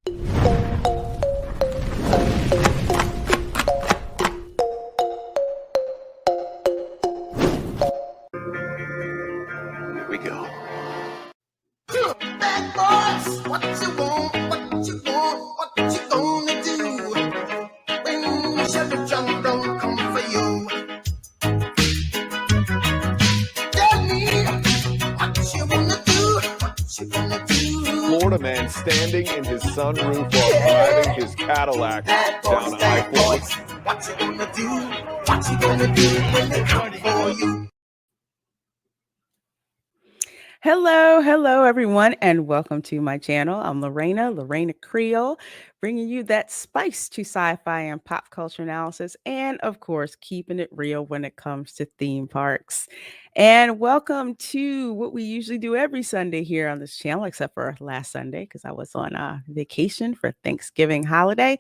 Here we go. Bad boys, what you want, what you want, what you gonna do when Chevy John don't come for you? Tell me what you wanna do, what you gonna do. Florida man standing in his sunroof while driving his Cadillac down I-40. What you gonna do, what you gonna do when they come for you? Hello, everyone, and welcome to my channel. I'm Lorena Creole, bringing you that spice to sci-fi and pop culture analysis, and of course, keeping it real when it comes to theme parks. And welcome to what we usually do every Sunday here on this channel, except for last Sunday, because I was on vacation for Thanksgiving holiday,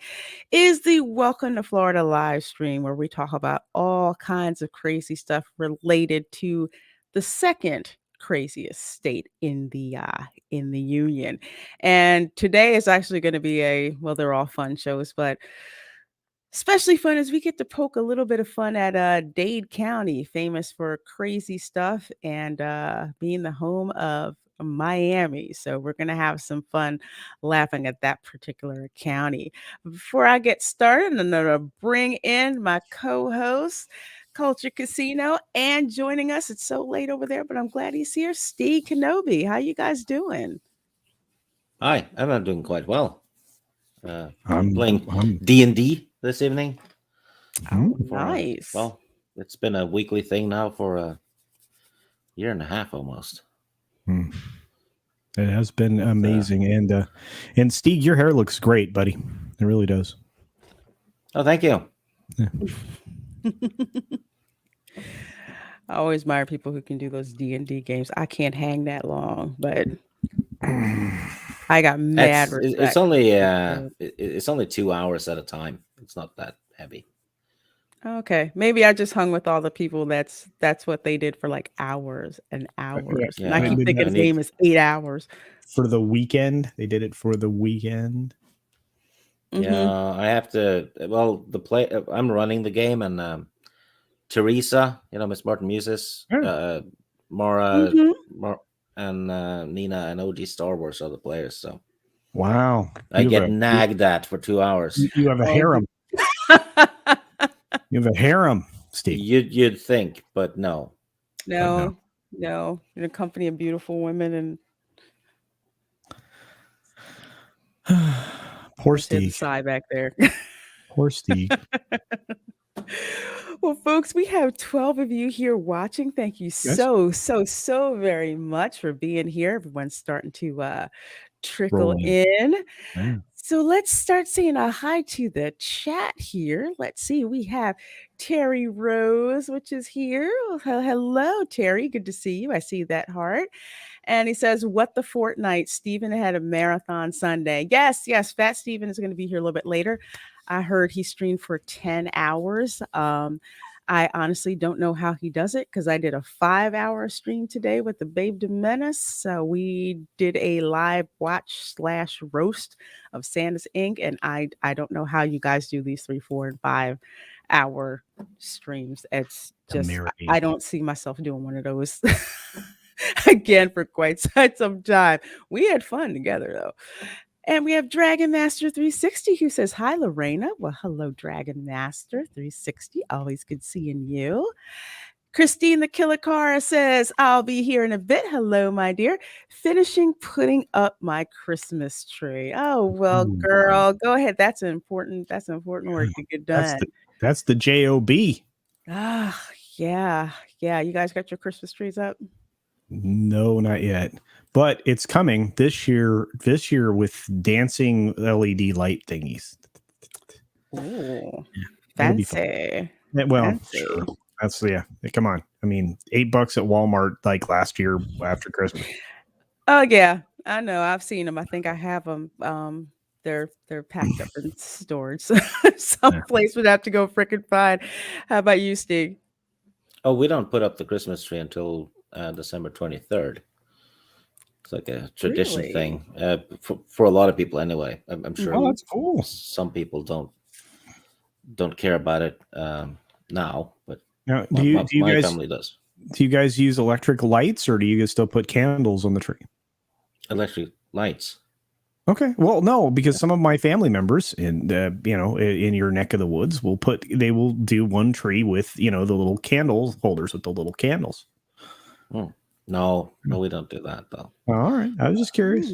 is the Welcome to Florida live stream, where we talk about all kinds of crazy stuff related to the second craziest state in the union. And today is actually going to be they're all fun shows, but especially fun as we get to poke a little bit of fun at Dade County, famous for crazy stuff and being the home of Miami. So we're going to have some fun laughing at that particular county. Before I get started, I'm going to bring in my co-host, Culture Casino, and joining us, it's so late over there, but I'm glad he's here, Steve Kenobi. How you guys doing? Hi, I'm doing quite well. I'm playing D&D this evening. Oh, nice. Well, it's been a weekly thing now for a year and a half almost. It has been amazing. And Steve, your hair looks great, buddy. It really does. Oh, thank you. Yeah. I always admire people who can do those D&D games. I can't hang that long, but I got mad respect. It's only 2 hours at a time. It's not that heavy. Okay, maybe I just hung with all the people that's what they did for like hours and hours. Yeah. And I keep thinking the game is 8 hours. For the weekend, they did it for the weekend. Yeah, I have to. Well, I'm running the game, and Teresa, Miss Martin Muses, Mara, and Nina and OG Star Wars are the players. So wow, I get nagged at for 2 hours. You have a harem. You have a harem, Steve. You'd think, but no. No. In a company of beautiful women and poor Steve. Sigh back there. Poor Steve. Well, folks, we have 12 of you here watching. Thank you so very much for being here. Everyone's starting to trickle in. Yeah. So let's start saying a hi to the chat here. Let's see. We have Terry Rose, which is here. Hello, Terry. Good to see you. I see that heart. And he says, what the fortnight? Stephen had a marathon Sunday. Yes. Fat Stephen is going to be here a little bit later. I heard he streamed for 10 hours. I honestly don't know how he does it because I did a 5-hour stream today with the Babe de Menace. So we did a live watch/roast of Santa's Inc. And I don't know how you guys do these 3, 4, and 5-hour streams. It's just, I don't see myself doing one of those again for quite some time. We had fun together though. And we have Dragon Master 360 who says, hi, Lorena. Well, hello, Dragon Master 360. Always good seeing you. Christine the Killer Cara says, I'll be here in a bit. Hello, my dear. Finishing putting up my Christmas tree. Oh, well, girl, go ahead. That's important work to get done. That's the job. Ah, yeah. You guys got your Christmas trees up? No, not yet. But it's coming this year with dancing LED light thingies. Oh, yeah, fancy. Well, fancy. Sure. That's come on. I mean, $8 at Walmart like last year after Christmas. Oh yeah, I know. I've seen them. I think I have them. They're packed up in storage. Someplace would have to go frickin' find. How about you, Steve? Oh, we don't put up the Christmas tree until December 23rd. It's like a tradition Really? thing for a lot of people anyway. I'm sure Oh, that's cool. some people don't care about it now, but Now, my family does. do you guys use electric lights, or do you still put candles on the tree? Electric lights. Okay. Well, no, because some of my family members in in your neck of the woods they will do one tree with the little candle holders with the little candles. No, we don't do that though. All right. I was just curious.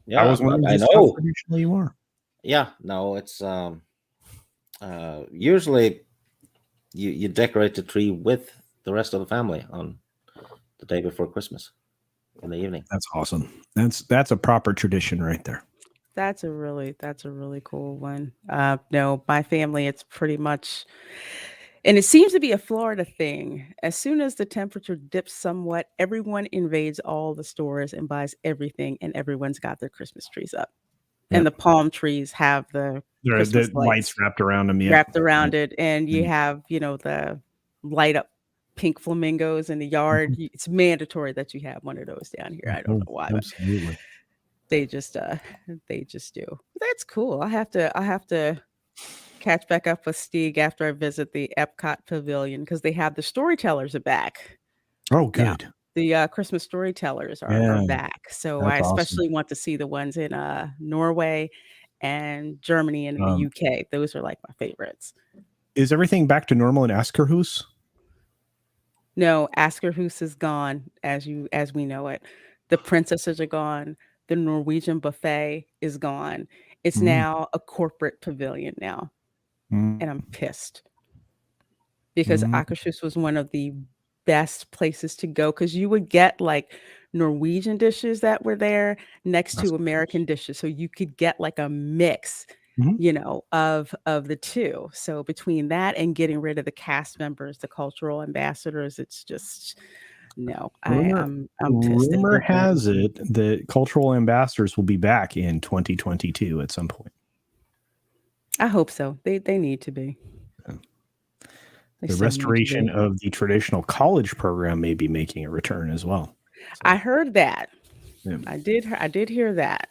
Yeah, I was wondering I just how know. traditional you are. Yeah, no, it's usually you decorate the tree with the rest of the family on the day before Christmas in the evening. That's awesome. That's a proper tradition right there. That's a really cool one. No, my family, it's pretty much, and it seems to be a Florida thing. As soon as the temperature dips somewhat, everyone invades all the stores and buys everything, and everyone's got their Christmas trees up. Yep. And the palm trees have the Christmas The lights wrapped around them. wrapped around it, and you have the light up pink flamingos in the yard. It's mandatory that you have one of those down here. I don't know why, but Absolutely. they just do. That's cool. I have to catch back up with Stieg after I visit the Epcot Pavilion, because they have the storytellers are back. Oh, Now, good. the Christmas storytellers are back. So I That's especially awesome. want to see the ones in Norway and Germany and the UK. Those are like my favorites. Is everything back to normal in Askerhus? No, Askerhus is gone as we know it. The princesses are gone. The Norwegian buffet is gone. It's now a corporate pavilion now. And I'm pissed. Because Akershus was one of the best places to go, because you would get like Norwegian dishes that were there next to American dishes. So you could get like a mix, of the two. So between that and getting rid of the cast members, the cultural ambassadors, it's just no. I'm pissed. Rumor has it that cultural ambassadors will be back in 2022 at some point. I hope so. They need to be. The restoration of the traditional college program may be making a return as well. So, I heard that. Yeah. I did hear that.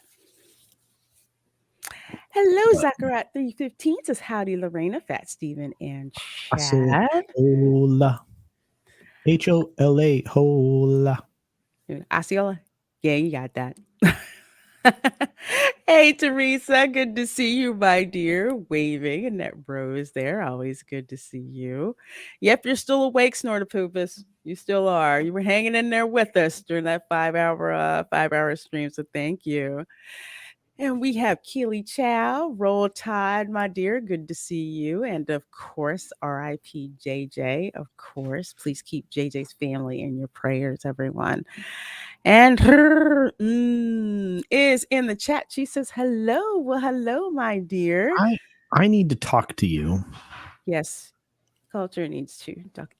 Hello, Zachariah 315 says howdy, Lorena, Fat Steven, and Chad. Hola. HOLA. Hola. Osceola. Yeah, you got that. Hey, Teresa, good to see you, my dear. Waving, and that rose there. Always good to see you. Yep, you're still awake, Snortopoopus. You still are. You were hanging in there with us during that 5-hour stream, so thank you. And we have Keely Chow, Roll Tide, my dear. Good to see you. And of course, R.I.P. JJ. Of course, please keep JJ's family in your prayers, everyone. And her is in the chat. She says, hello. Well, hello, my dear. I need to talk to you. Yes. Culture needs to talk.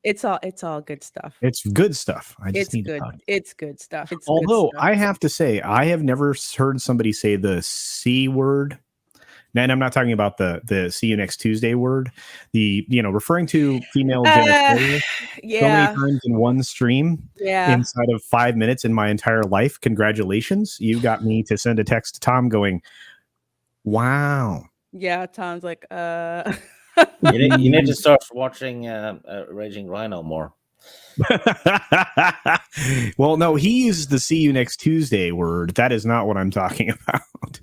It's all good stuff. It's good stuff. I just need good. to talk. It's good stuff. Although good stuff. I have to say, I have never heard somebody say the C word. And I'm not talking about the see you next Tuesday word. The referring to female genitalia so many times in one stream inside of 5 minutes in my entire life. Congratulations. You got me to send a text to Tom going, wow. Yeah, Tom's like, You need to start watching Raging Rhino more. Well, no, he uses the see you next Tuesday word. That is not what I'm talking about.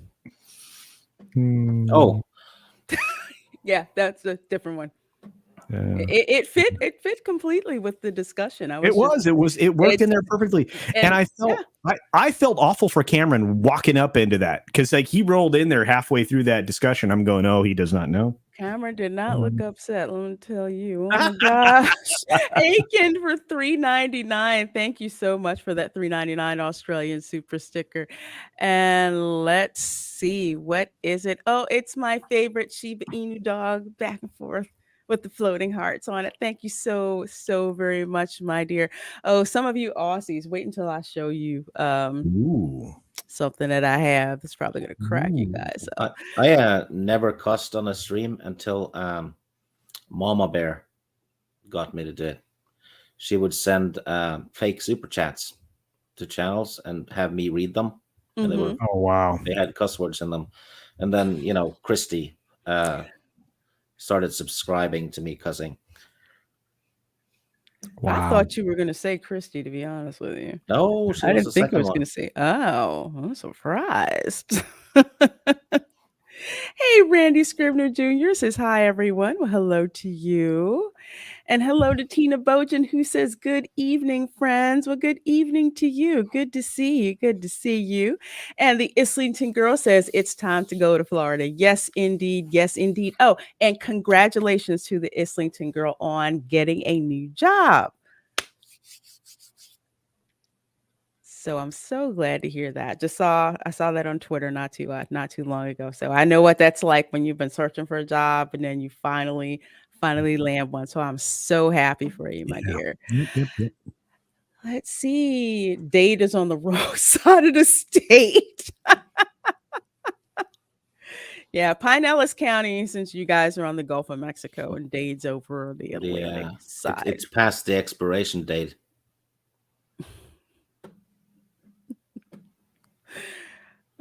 Oh. Yeah, that's a different one. It fit completely with the discussion. It worked in there perfectly. And I felt awful for Cameron walking up into that, because like he rolled in there halfway through that discussion. I'm going, oh, he does not know. Cameron did not look upset. Let me tell you. Oh my gosh. Aiken for $3.99. Thank you so much for that $3.99 Australian super sticker. And let's see, what is it? Oh, it's my favorite Shiba Inu dog, back and forth with the floating hearts on it. Thank you so very much, my dear. Oh, some of you Aussies, wait until I show you something that I have. It's probably gonna crack you guys up. I never cussed on a stream until Mama Bear got me to do it. She would send fake super chats to channels and have me read them, and Oh wow. they had cuss words in them, and then Christy started subscribing to me cussing. I Wow. thought you were going to say Christy, to be honest with you. No, she I was didn't the think I second was going one. to say, oh, I'm surprised. Hey, Randy Scribner Jr. says, hi, everyone. Well, hello to you. And hello to Tina Bojan, who says, good evening, friends. Well, good evening to you. Good to see you. Good to see you. And the Islington girl says, it's time to go to Florida. Yes, indeed. Yes, indeed. Oh, and congratulations to the Islington girl on getting a new job. So I'm so glad to hear that. I saw that on Twitter not too long ago. So I know what that's like when you've been searching for a job and then you finally land one. So I'm so happy for you, my dear. Yep. Let's see. Dade is on the wrong side of the state. Yeah, Pinellas County, since you guys are on the Gulf of Mexico and Dade's over the Atlantic side. It's past the expiration date.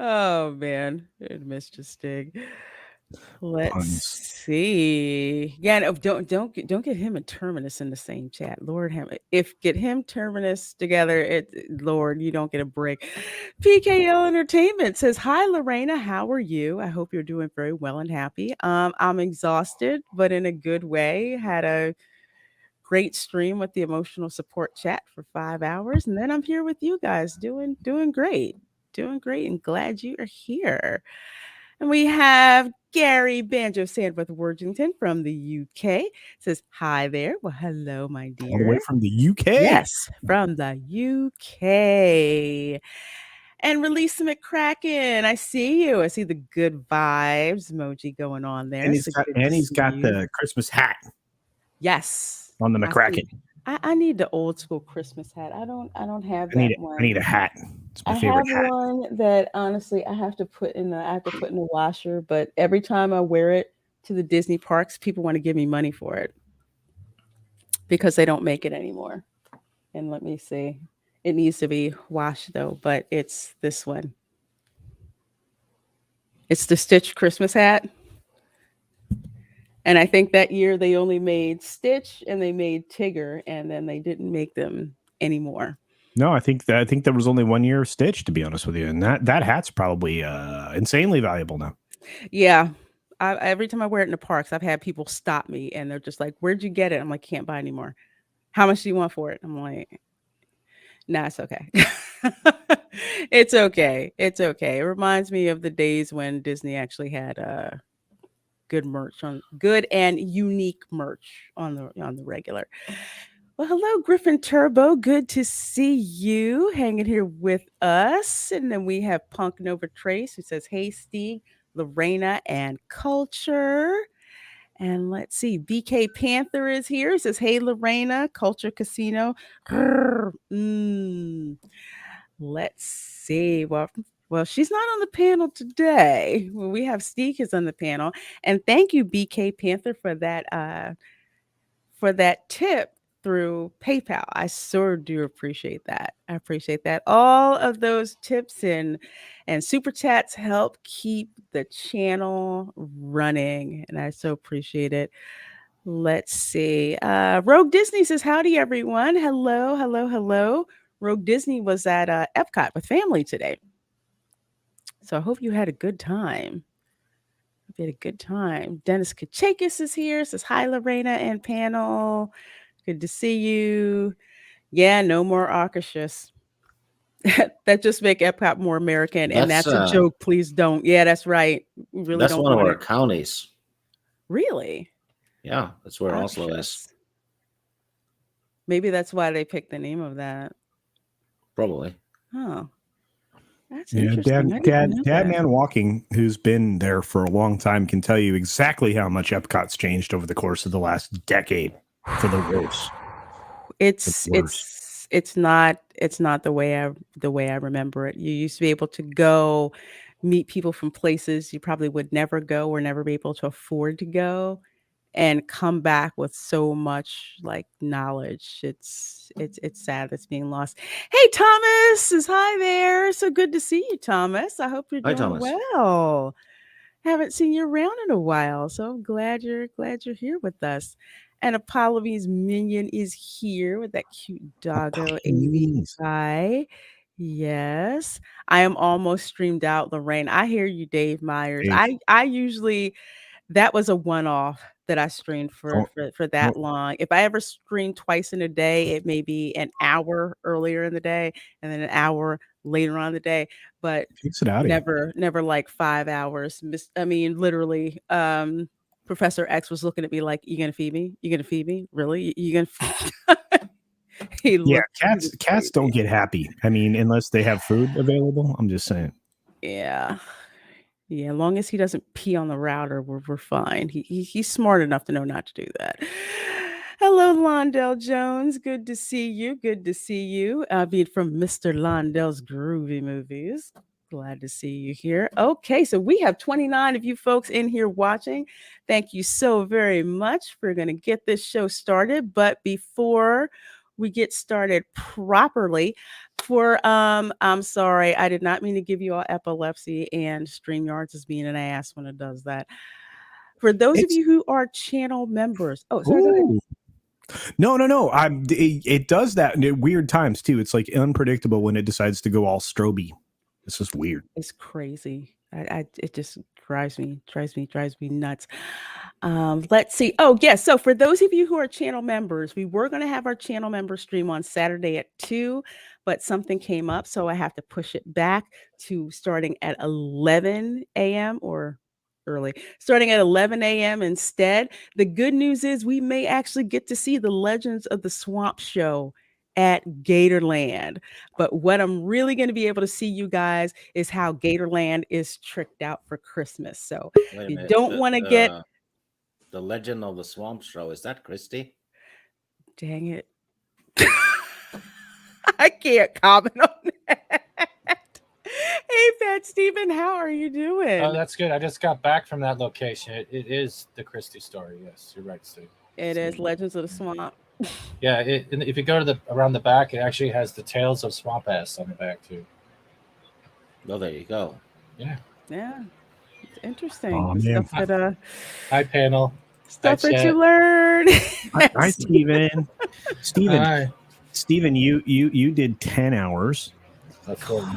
Oh man, it missed your stig. Let's see. Yeah, no, don't get him and Terminus in the same chat. Lord, get him Terminus together, Lord, you don't get a break. PKL Entertainment says, "Hi Lorena, how are you? I hope you're doing very well and happy. I'm exhausted, but in a good way. Had a great stream with the emotional support chat for 5 hours, and then I'm here with you guys doing great. Doing great and glad you are here." And we have Gary Banjo Sandworth Worthington from the UK. Says, hi there. Well, hello, my dear. All the way from the UK. Yes, from the UK. And Release McCracken, I see you. I see the good vibes emoji going on there. And he's got the Christmas hat. Yes. On the McCracken. I need the old school Christmas hat. I don't have that one. I need a hat. It's my favorite hat. One that honestly I have to put in the washer, but every time I wear it to the Disney parks, people want to give me money for it because they don't make it anymore. And let me see. It needs to be washed though, but it's this one. It's the Stitch Christmas hat. And I think that year they only made Stitch and they made Tigger, and then they didn't make them anymore. No, I think there was only 1 year of Stitch, to be honest with you, and that hat's probably insanely valuable now. Yeah, every time I wear it in the parks, I've had people stop me and they're just like, "Where'd you get it?" I'm like, "Can't buy anymore." "How much do you want for it?" I'm like, "Nah, it's okay." It's okay. It's okay. It reminds me of the days when Disney actually had good and unique merch on the regular. Well, hello, Griffin Turbo. Good to see you hanging here with us. And then we have Punk Nova Trace, who says, hey, Steve, Lorena, and Culture. And let's see, BK Panther is here. He says, hey, Lorena, Culture Casino. Let's see. Well, she's not on the panel today. Well, we have Steve is on the panel. And thank you, BK Panther, for that tip through PayPal. I sure do appreciate that. I appreciate that. All of those tips and super chats help keep the channel running, and I so appreciate it. Let's see. Rogue Disney says, howdy, everyone. Hello, hello, hello. Rogue Disney was at Epcot with family today. So I hope you had a good time. Dennis Kachakis is here. Says, hi, Lorena and panel. Good to see you. Yeah, no more Aukashus. That just make Epcot more American, and that's a joke. Please don't. Yeah, that's right. We really that's don't one of want our counties. Really? Yeah, that's where Oslo is. Maybe that's why they picked the name of that. Probably. Oh, that's interesting. Dad Man Walking, who's been there for a long time, can tell you exactly how much Epcot's changed over the course of the last decade for the worse. It's not the way I remember it. You used to be able to go meet people from places you probably would never go or never be able to afford to go. and come back with so much like knowledge. It's sad that's being lost. Hey, Thomas is hi there. So good to see you, Thomas. I hope you're Hi, doing Thomas. well. Haven't seen you around in a while, so I'm glad you're here with us. And Apollo's minion is here with that cute doggo Please. AVI. Yes, I am almost streamed out, Lorraine. I hear you, Dave Myers. Dave, I usually that was a one-off that I streamed for don't, that don't long. If I ever stream twice in a day, it may be an hour earlier in the day and then an hour later on in the day, but fix it out of here. never like 5 hours. I mean, literally, Professor X was looking at me like, "You gonna feed me? You gonna feed me? Really? You gonna?" He Yeah, looked. He was cats don't crazy. get happy. I mean, unless they have food available. I'm just saying. Yeah. Yeah, as long as he doesn't pee on the router, we're fine. He's smart enough to know not to do that. Hello, Londell Jones. Good to see you. Good to see you. Being from Mr. Londell's Groovy Movies. Glad to see you here. Okay, so we have 29 of you folks in here watching. Thank you so very much. We're going to get this show started, but before we get started properly, I'm sorry, I did not mean to give you all epilepsy, and StreamYards is being an ass when it does that. For those of It's you who are channel members, oh, sorry, go ahead. ooh. No. It does that in weird times too. It's like unpredictable when it decides to go all stroby. It's just weird. It's crazy. It just drives me nuts. Let's see. Oh, yes. So for those of you who are channel members, we were going to have our channel member stream on Saturday at 2, but something came up, so I have to push it back to starting at 11 a.m. or early, starting at 11 a.m. instead. The good news is we may actually get to see the Legends of the Swamp show at Gatorland. But what I'm really going to be able to see you guys is how Gatorland is tricked out for Christmas. So Wait a you minute. don't want to get, The Legend of the Swamp Show, is that Christy? dang it. I can't comment on that. Hey, Fat Steven, how are you doing? Oh, that's good. I just got back from that location. It is the Christie story. Yes, you're right, Steve. It is Legends of the Swamp. Yeah, if you go to around the back, it actually has the Tales of Swamp Ass on the back too. Oh, there you go. Yeah, it's interesting. Oh, man. Stuff that Hi, panel. stuff Hi, that you chat. learn. Hi, Steven. Hi. Steven, you did 10 hours. That's cool.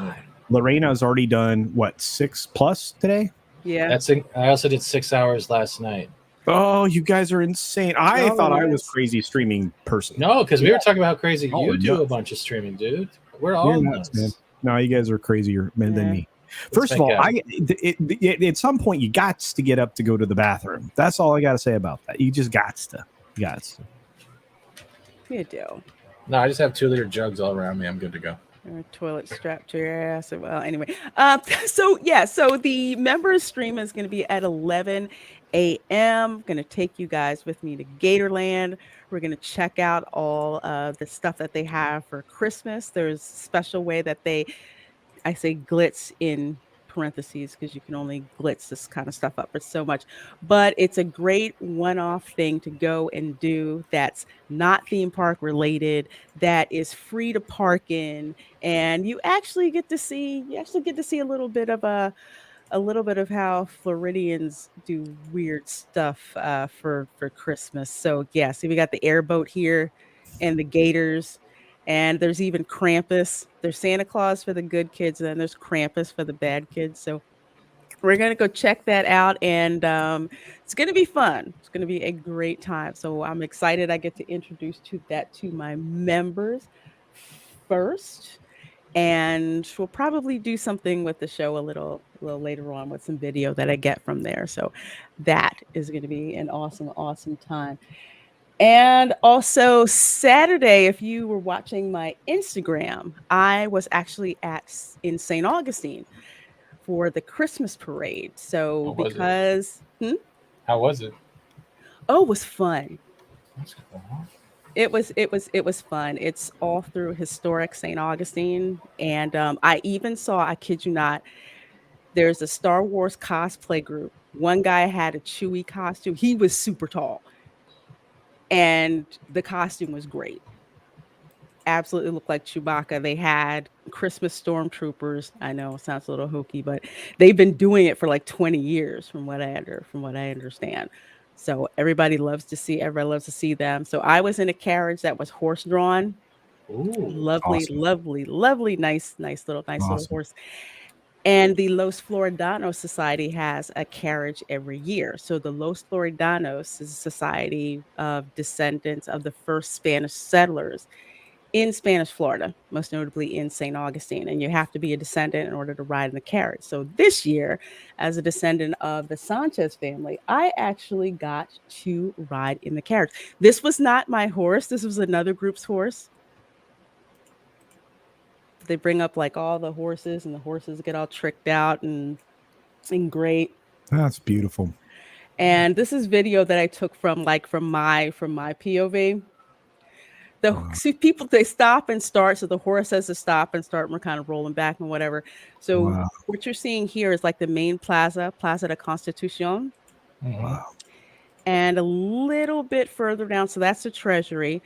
Lorena's already done what, 6+ today? Yeah. I also did 6 hours last night. Oh, you guys are insane. I Oh, thought I was yes. crazy streaming person. No, because we were talking about how crazy Oh, you do nuts. a bunch of streaming, dude. We're all You're nuts. man. No, you guys are crazier than Yeah. me. First of all, at some point you got to get up to go to the bathroom. That's all I got to say about that. You just got to. You do. No, I just have 2-liter jugs all around me. I'm good to go. Or a toilet strapped to your ass. Well, anyway. So the members stream is going to be at 11 a.m. Going to take you guys with me to Gatorland. We're going to check out all of the stuff that they have for Christmas. There's a special way that I say glitz in parentheses because you can only glitz this kind of stuff up for so much, but it's a great one-off thing to go and do that's not theme park related, that is free to park in, and you actually get to see a little bit of how Floridians do weird stuff for Christmas. So yeah, see, we got the airboat here and the Gators. And there's even Krampus. There's Santa Claus for the good kids, and then there's Krampus for the bad kids. So we're going to go check that out, and it's going to be fun. It's going to be a great time. So I'm excited I get to introduce that to my members first. And we'll probably do something with the show a little later on with some video that I get from there. So that is going to be an awesome time. And also Saturday, if you were watching my Instagram, I was actually in St. Augustine for the Christmas parade. So How was it? Oh, it was fun. That's cool. It was fun. It's all through historic St. Augustine. And I even saw, I kid you not, there's a Star Wars cosplay group One guy had a Chewie costume. He was super tall, and the costume was great. Absolutely looked like Chewbacca. They had Christmas stormtroopers. I know it sounds a little hokey, but they've been doing it for like 20 years, from what I understand. So everybody loves to see them. So I was in a carriage that was horse drawn. Ooh. Lovely, Awesome. lovely, nice little Awesome. horse. And the Los Floridanos Society has a carriage every year. So the Los Floridanos is a society of descendants of the first Spanish settlers in Spanish Florida, most notably in St. Augustine. And you have to be a descendant in order to ride in the carriage. So this year, as a descendant of the Sanchez family, I actually got to ride in the carriage. This was not my horse. This was another group's horse. They bring up like all the horses, and the horses get all tricked out and great. That's beautiful. And this is video that I took from my POV. See, people, they stop and start. So the horse has to stop and start, and we're kind of rolling back and whatever. So what you're seeing here is like the main Plaza de Constitucion. Wow. And a little bit further down, so that's the Treasury.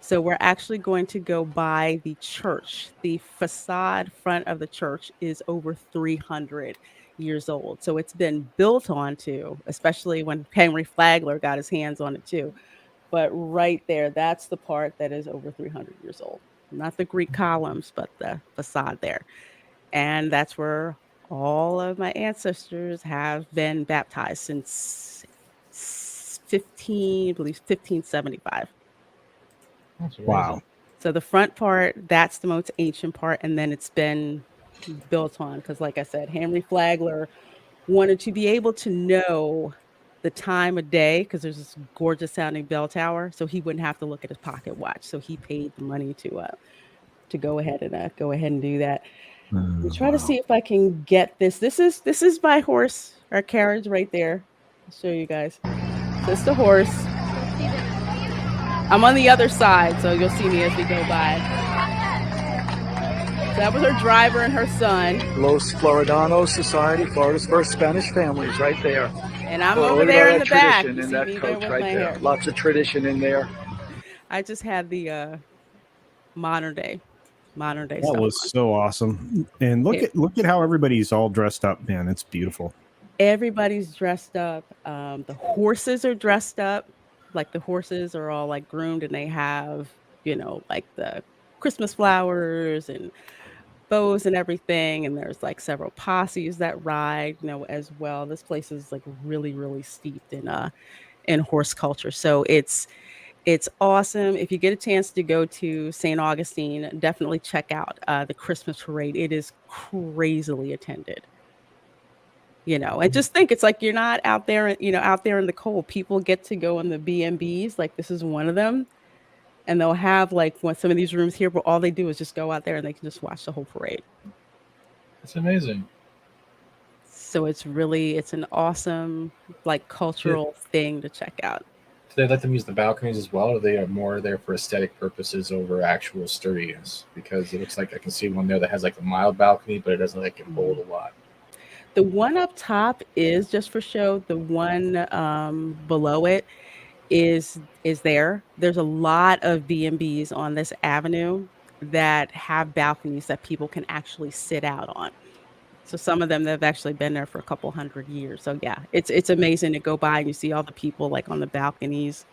So we're actually going to go by the church. The facade front of the church is over 300 years old. So it's been built onto, especially when Henry Flagler got his hands on it too. But right there, that's the part that is over 300 years old. Not the Greek columns, but the facade there. And that's where all of my ancestors have been baptized since 1575. Wow. So the front part, that's the most ancient part, and then it's been built on because, like I said, Henry Flagler wanted to be able to know the time of day because there's this gorgeous sounding bell tower, so he wouldn't have to look at his pocket watch. So he paid the money to go ahead and do that. I'll try to see if I can get this. This is my horse, our carriage right there. I'll show you guys. So it's the horse. I'm on the other side, so you'll see me as we go by. So that was her driver and her son. Los Floridanos Society, Florida's first Spanish families, right there. And I'm over there in the back. Tradition in that coach right there. Lots of tradition in there. I just had the modern day that stuff was on. so awesome. And look at how everybody's all dressed up, man. It's beautiful. Everybody's dressed up. The horses are dressed up. Like the horses are all like groomed, and they have, like the Christmas flowers and bows and everything. And there's like several posses that ride, as well. This place is like really, really steeped in horse culture. So it's awesome. If you get a chance to go to St. Augustine, definitely check out the Christmas parade. It is crazily attended. And just think, it's like you're not out there in the cold. People get to go in the B&Bs, like this is one of them, and they'll have like some of these rooms here, but all they do is just go out there and they can just watch the whole parade. It's amazing. So it's an awesome like cultural thing to check out. Do they let them use the balconies as well, or they are more there for aesthetic purposes over actual sturdiness? Because it looks like I can see one there that has like a mild balcony, but it doesn't like it hold a lot. The one up top is just for show. The one below it is there. There's a lot of B&Bs on this avenue that have balconies that people can actually sit out on. So some of them that have actually been there for a couple hundred years. So yeah, it's amazing to go by and you see all the people like on the balconies.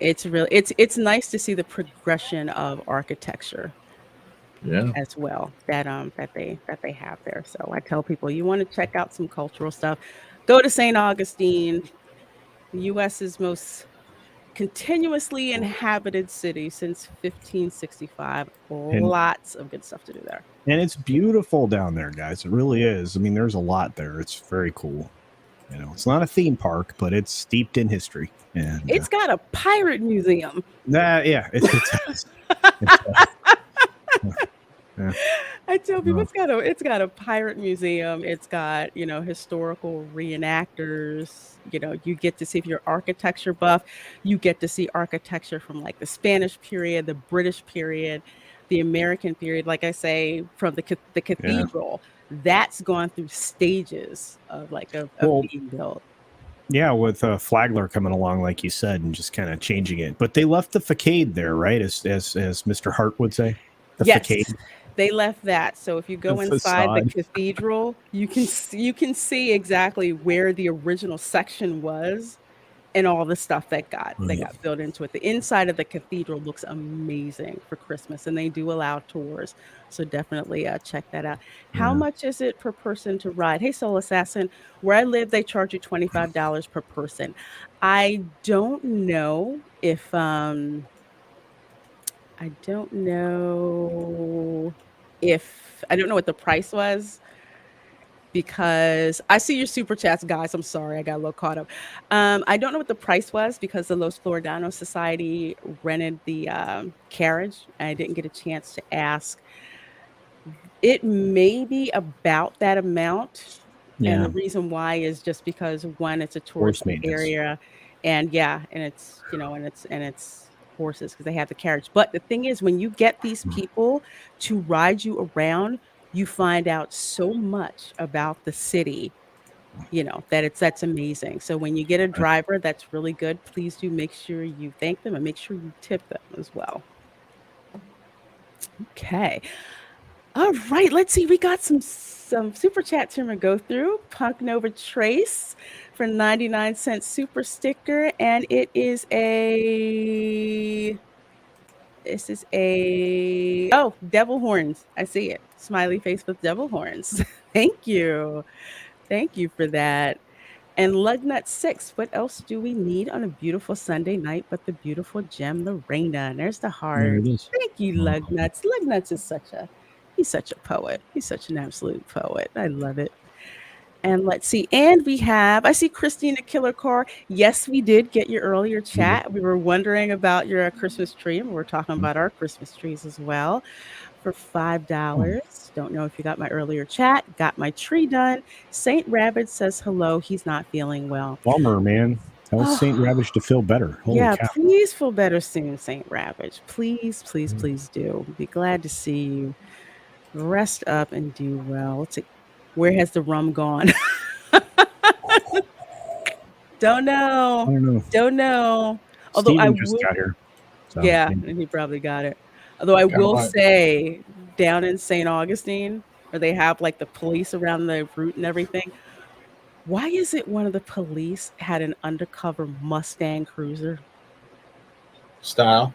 It's nice to see the progression of architecture. Yeah. As well that they have there. So I tell people, you want to check out some cultural stuff, go to St. Augustine, the U.S.'s most continuously inhabited city since 1565. Lots of good stuff to do there. And it's beautiful down there, guys. It really is. I mean, there's a lot there. It's very cool. It's not a theme park, but it's steeped in history. And it's got a pirate museum. Yeah. Yeah. I tell people it's got a pirate museum. It's got, historical reenactors. You get to see, if you're architecture buff, you get to see architecture from like the Spanish period, the British period. the American period, like I say, from the cathedral, that's gone through stages of being built. Yeah, with Flagler coming along, like you said, and just kind of changing it. But they left the facade there, right? As Mr. Hart would say, the facade. They left that. So if you go inside the cathedral, you can see exactly where the original section was and all the stuff that got built into it. The inside of the cathedral looks amazing for Christmas, and they do allow tours. So definitely check that out. How much is it per person to ride? Hey, Soul Assassin, where I live, they charge you $25 per person. I don't know if I don't know what the price was, because I see your super chats, guys. I'm sorry, I got a little caught up. I don't know what the price was because the Los Floridanos Society rented the carriage. I didn't get a chance to ask. It may be about that amount. And the reason why is just because, one, it's a tourist area, and it's horses because they have the carriage. But the thing is, when you get these people to ride you around, you find out so much about the city, that's amazing. So when you get a driver that's really good, please do make sure you thank them and make sure you tip them as well. Okay. All right, let's see. We got some super chats here to go through. Punk Nova Trace for 99-cent super sticker, and this is devil horns. I see it. Smiley face with devil horns. Thank you for that. And Lugnut 6, what else do we need on a beautiful Sunday night but the beautiful gem, Lorena? And there's the heart. There it is. Thank you, Lugnuts. Lugnuts is he's such a poet. He's such an absolute poet. I love it. And let's see. And I see Christina Killer Car. Yes, we did get your earlier chat. We were wondering about your Christmas tree, and we're talking about our Christmas trees as well. For $5. Don't know if you got my earlier chat. Got my tree done. Saint Rabbit says hello. He's not feeling well. Bummer, man. Tell Saint Ravage to feel better. Holy cow. Please feel better soon, Saint Ravage. Please, please, please do. Be glad to see you. Rest up and do well. Let's see. Where has the rum gone? Don't know. Although Steven just got here. So, and he probably got it. Although I will say, down in St. Augustine, where they have like the police around the route and everything, why is it one of the police had an undercover Mustang Cruiser? Style.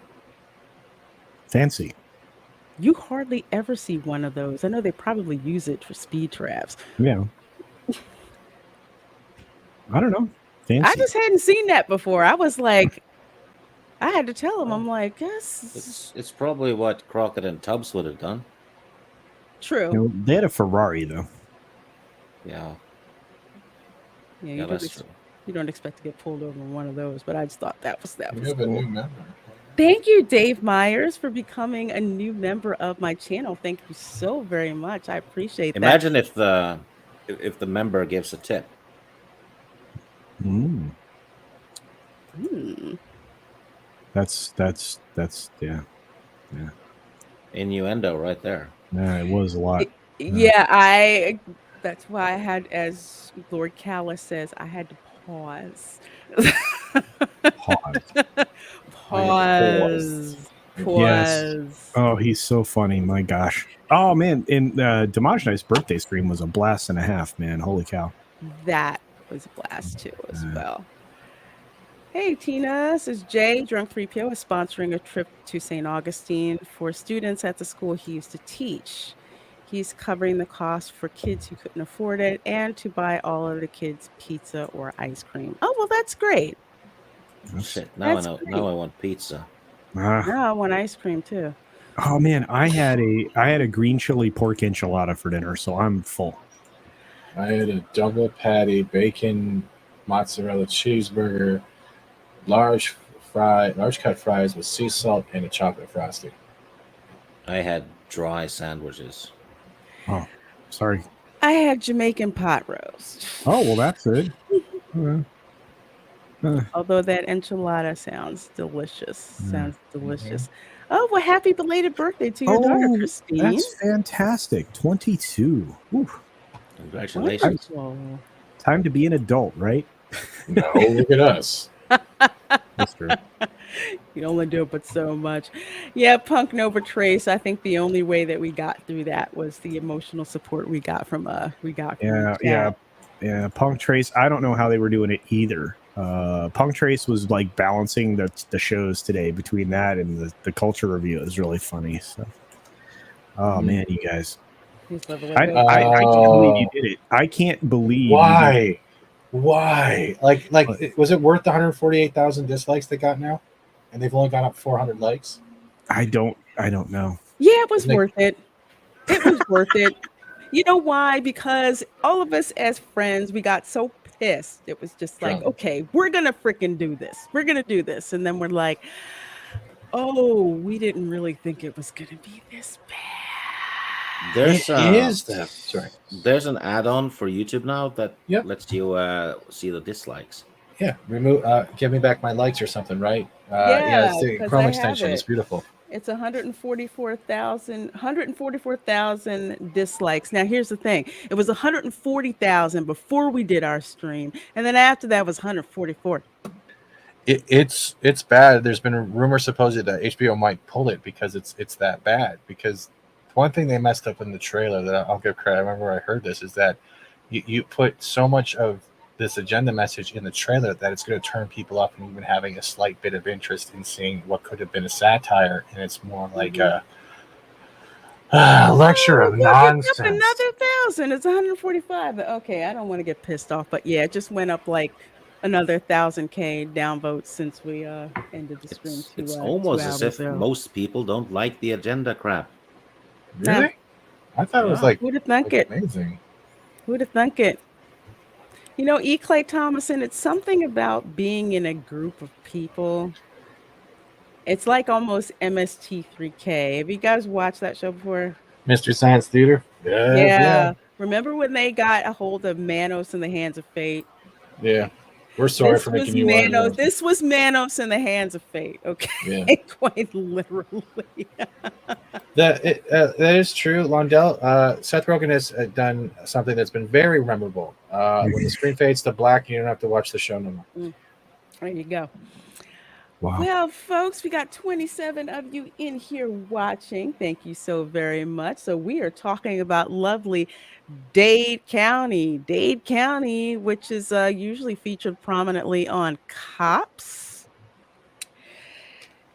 Fancy. You hardly ever see one of those. I know they probably use it for speed traps. Yeah. I don't know. Fancy. I just hadn't seen that before. I was like, I had to tell him. I'm like, yes. It's probably what Crockett and Tubbs would have done. True. They had a Ferrari though. Yeah. Yeah, you don't expect to get pulled over in one of those, but I just thought that was We have a new member. Thank you, Dave Myers, for becoming a new member of my channel. Thank you so very much. I appreciate that. Imagine if the member gives a tip. That's yeah. Innuendo right there. Yeah, it was a lot. That's why I had, as Lord Callis says, I had to pause. Pause. Yes. Oh, he's so funny. My gosh. Oh man, and Damajnai's birthday stream was a blast and a half, man. Holy cow. That was a blast too as well. Hey Tina, this is Jay. Drunk 3PO is sponsoring a trip to St. Augustine for students at the school he used to teach. He's covering the cost for kids who couldn't afford it and to buy all of the kids pizza or ice cream. Oh, well, that's great. Shit, now I want pizza. Now I want ice cream too. Oh man, I had a green chili pork enchilada for dinner, so I'm full. I had a double patty, bacon, mozzarella cheeseburger, large cut fries with sea salt, and a chocolate frosting. I had dry sandwiches. Oh, sorry. I had Jamaican pot roast. Oh, well, that's good. Although that enchilada sounds delicious. Oh, well, happy belated birthday to your daughter, Christine. That's fantastic. 22. Ooh. Congratulations. Wonderful. Time to be an adult, right? No, look at us. That's true. You only do it but so much. Yeah, Punk Nova Trace. I think the only way that we got through that was the emotional support we got from Yeah. Punk Trace. I don't know how they were doing it either. Punk Trace was like balancing the shows today between that and the culture review. It was really funny. So, man, you guys. I can't believe you did it. I can't believe why. Like, was it worth the 148,000 dislikes they got now? And they've only gone up 400 likes. I don't know. Yeah, it was worth it. It was worth it. You know why? Because all of us as friends, we got so pissed. It was just like, okay, we're gonna freaking do this. We're gonna do this, and then we're like, oh, we didn't really think it was gonna be this bad. There's an add-on for YouTube now that lets you see the dislikes. Yeah, remove. Give me back my likes or something, right? It's the Chrome extension. It's beautiful. It's 144,000 dislikes. Now, here's the thing. It was 140,000 before we did our stream, and then after that was 144. It's bad. There's been a rumor supposed that HBO might pull it because it's that bad. Because one thing they messed up in the trailer that I'll give credit. I remember where I heard this is that you put so much of this agenda message in the trailer that it's going to turn people off from even having a slight bit of interest in seeing what could have been a satire, and it's more like a lecture of nonsense. Another 1,000. It's 145. Okay, I don't want to get pissed off, but yeah, it just went up like another 1,000K downvotes since we ended the stream. It's almost as if most people don't like the agenda crap. Really? I thought it was like who'd have thunk it? Amazing. Who'd have thunk it? You know, E. Clay Thomason, it's something about being in a group of people. It's like almost MST3K. Have you guys watched that show before? Mystery Science Theater? Yeah. Remember when they got a hold of Manos in the Hands of Fate? Yeah. We're sorry for making you Manos. This was Manos in the Hands of Fate. Okay. Yeah. Quite literally. That is true. Londell, Seth Rogen has done something that's been very memorable. When the screen fades to black, you don't have to watch the show no more. There you go. Wow. Well, folks, we got 27 of you in here watching. Thank you so very much. So we are talking about lovely Dade County. Dade County, which is usually featured prominently on Cops.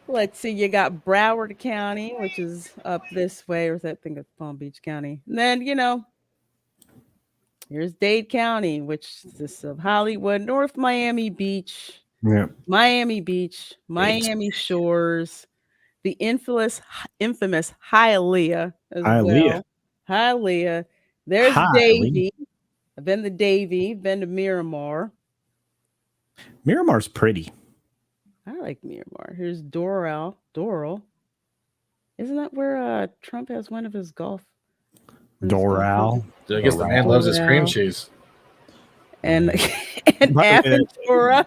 Let's see, you got Broward County, which is up this way, or is that thing of Palm Beach County? And then, here's Dade County, which is of Hollywood, North Miami Beach, Miami Beach, Miami Shores, the infamous Hialeah as well. Hialeah. There's Davie. I've been to Davie, been to Miramar. Miramar's pretty. I like Miramar. Here's Doral. Isn't that where Trump has one of his golf? Doral. I guess the man loves his cream cheese. And Aventura.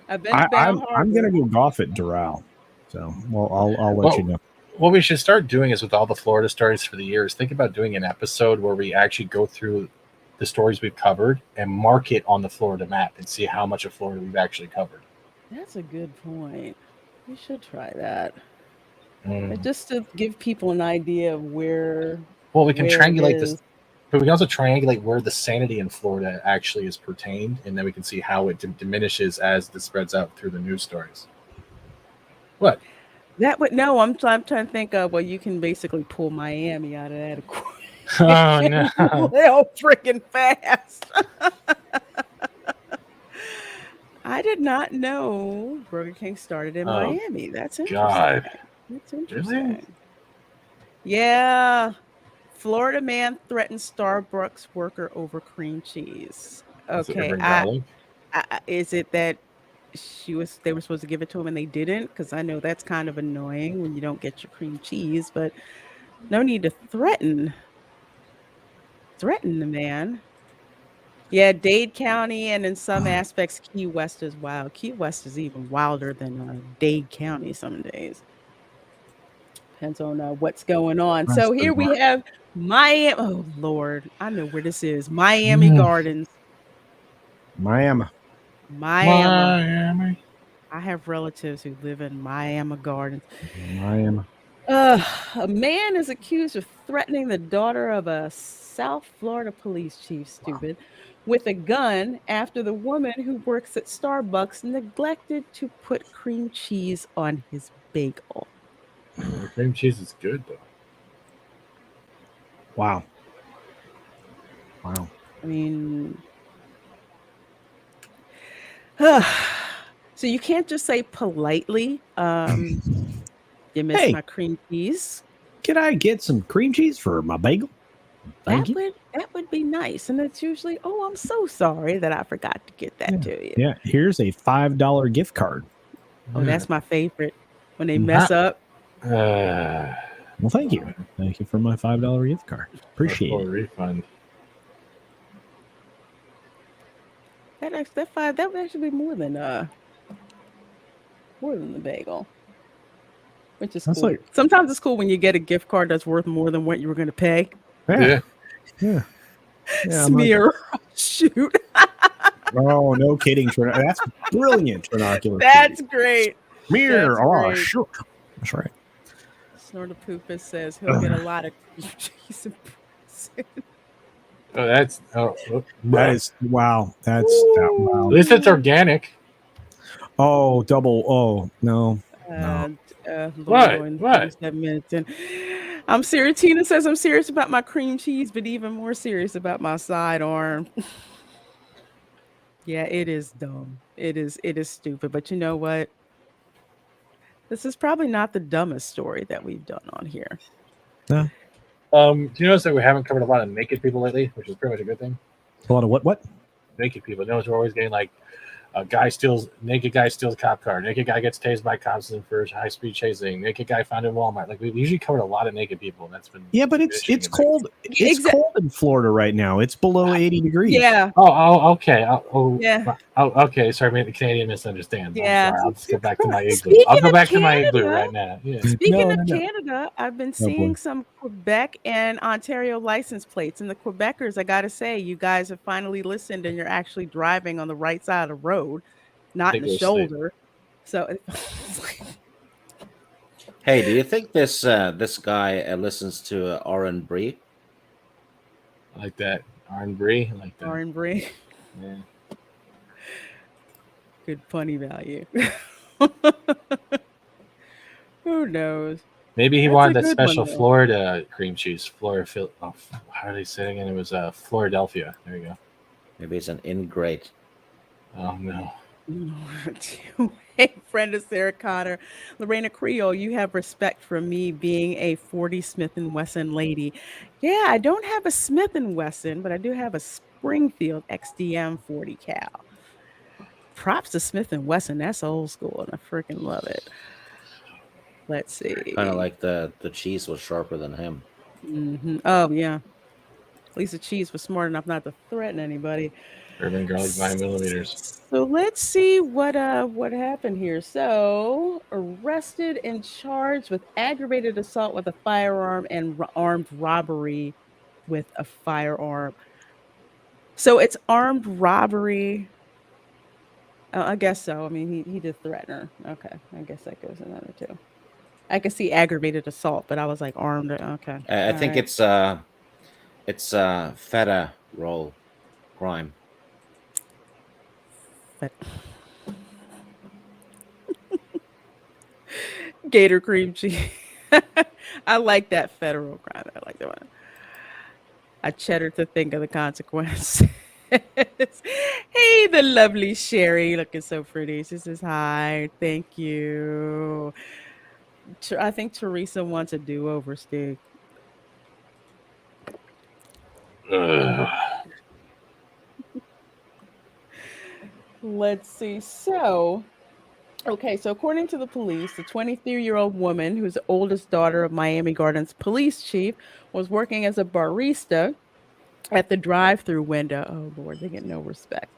I'm gonna go golf at Doral. So I'll let you know. What we should start doing is with all the Florida stories for the year is think about doing an episode where we actually go through the stories we've covered and mark it on the Florida map and see how much of Florida we've actually covered. That's a good point. We should try that. Just to give people an idea of where. Well, we can triangulate this, but we can also triangulate where the sanity in Florida actually is pertained, and then we can see how it diminishes as this spreads out through the news stories. What? That would no. I'm trying to think of. Well, you can basically pull Miami out of that equation. Oh no! Hell, freaking fast. I did not know Burger King started in Miami. That's interesting. God. That's interesting. Really? Yeah. Florida man threatens Starbucks worker over cream cheese. Okay. Is it that they were supposed to give it to him and they didn't? Because I know that's kind of annoying when you don't get your cream cheese, but no need to threaten the man. Yeah, Dade County, and in some aspects, Key West is wild. Key West is even wilder than Dade County some days. Depends on what's going on. So here we have Miami. Oh Lord, I know where this is. Miami Gardens. Miami. I have relatives who live in Miami Gardens. Miami. A man is accused of threatening the daughter of a South Florida police chief, stupid, with a gun after the woman who works at Starbucks neglected to put cream cheese on his bagel. Cream cheese is good, though. Wow. I mean, so you can't just say politely, you missed my cream cheese. Can I get some cream cheese for my bagel? That would be nice. And it's usually, oh, I'm so sorry that I forgot to get that to you. Yeah, here's a $5 gift card. Oh, that's my favorite. When they mess up. Well, thank you. Thank you for my $5 gift card. Appreciate it. Refund. That would actually be more than the bagel. Which is cool. Sometimes it's cool when you get a gift card that's worth more than what you were going to pay. Yeah. Smear. Shoot. Oh, no kidding. That's brilliant, Trinocular. That's great. Smear. Oh, shoot. That's right. Snortapoopus says he'll get a lot of cheese in prison. That is wow. Wow. At least it's organic. Oh, double. Oh, no. What? 7 minutes in. I'm serious. Tina says I'm serious about my cream cheese, but even more serious about my sidearm. Yeah, it is dumb. It is stupid. But you know what? This is probably not the dumbest story that we've done on here. No. Do you notice that we haven't covered a lot of naked people lately, which is pretty much a good thing? A lot of what? Naked people. Notice we're always getting like naked guy steals cop car. Naked guy gets tased by cops for high speed chasing. Naked guy found in Walmart. Like we've usually covered a lot of naked people, and that's been but it's cold. It's cold in Florida right now. It's below 80 degrees. Yeah. Oh, okay. Yeah. Oh, okay. Sorry, maybe the Canadian misunderstands. Yeah. I'll just go back to my igloo. I'll go back to my igloo right now. Yeah. Speaking of Canada, I've been seeing some Quebec and Ontario license plates, and the Quebecers, I gotta say, you guys have finally listened, and you're actually driving on the right side of the road, not in the shoulder. So, hey, do you think this guy listens to Oren Brie? I like that. Oren Brie. I like that. Oren Brie. Yeah. Good funny value. Who knows? Maybe he wanted that special Florida cream cheese. How are they saying it? It was Philadelphia. There you go. Maybe it's an ingrate. Oh no. Hey, friend of Sarah Cotter, Lorena Creole, you have respect for me being a 40 Smith & Wesson lady. Yeah, I don't have a Smith & Wesson, but I do have a Springfield XDM 40 cal. Props to Smith & Wesson. That's old school, and I freaking love it. Let's see. Kind of like the cheese was sharper than him. Mm-hmm. Oh, yeah. At least the cheese was smart enough not to threaten anybody. Urban garlic 9mm. So let's see what happened here. So arrested and charged with aggravated assault with a firearm and armed robbery with a firearm. So it's armed robbery. I guess so. I mean, he did threaten her. Okay, I guess that goes in there too. I can see aggravated assault, but I was like armed. Okay. I think it's federal crime. Gator cream cheese. I like that federal crime. I like that one. I cheddar to think of the consequence. Hey, the lovely Sherry, looking so pretty. She says hi. Thank you. I think Teresa wants a do-over, Stig. Let's see. So according to the police, the 23-year-old woman, who's the oldest daughter of Miami Gardens police chief, was working as a barista at the drive-through window. Oh, Lord, they get no respect.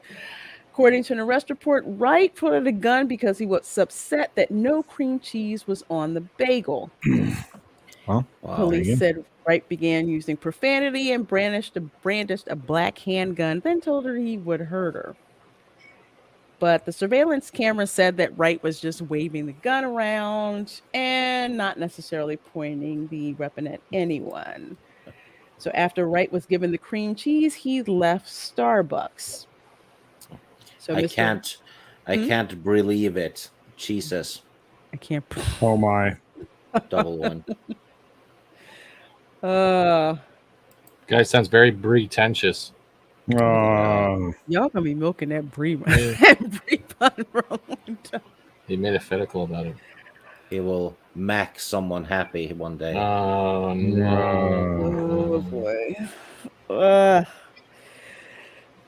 According to an arrest report, Wright pulled out a gun because he was upset that no cream cheese was on the bagel. Well, Police said Wright began using profanity and brandished a black handgun, then told her he would hurt her. But the surveillance camera said that Wright was just waving the gun around and not necessarily pointing the weapon at anyone. So after Wright was given the cream cheese, he left Starbucks. So I can't believe it. Jesus. I can't. Oh my. Double one. Guy sounds very pretentious. Y'all gonna be milking that brie bun for a long time. He made a fetical about it. He will make someone happy one day. Oh no! Oh boy.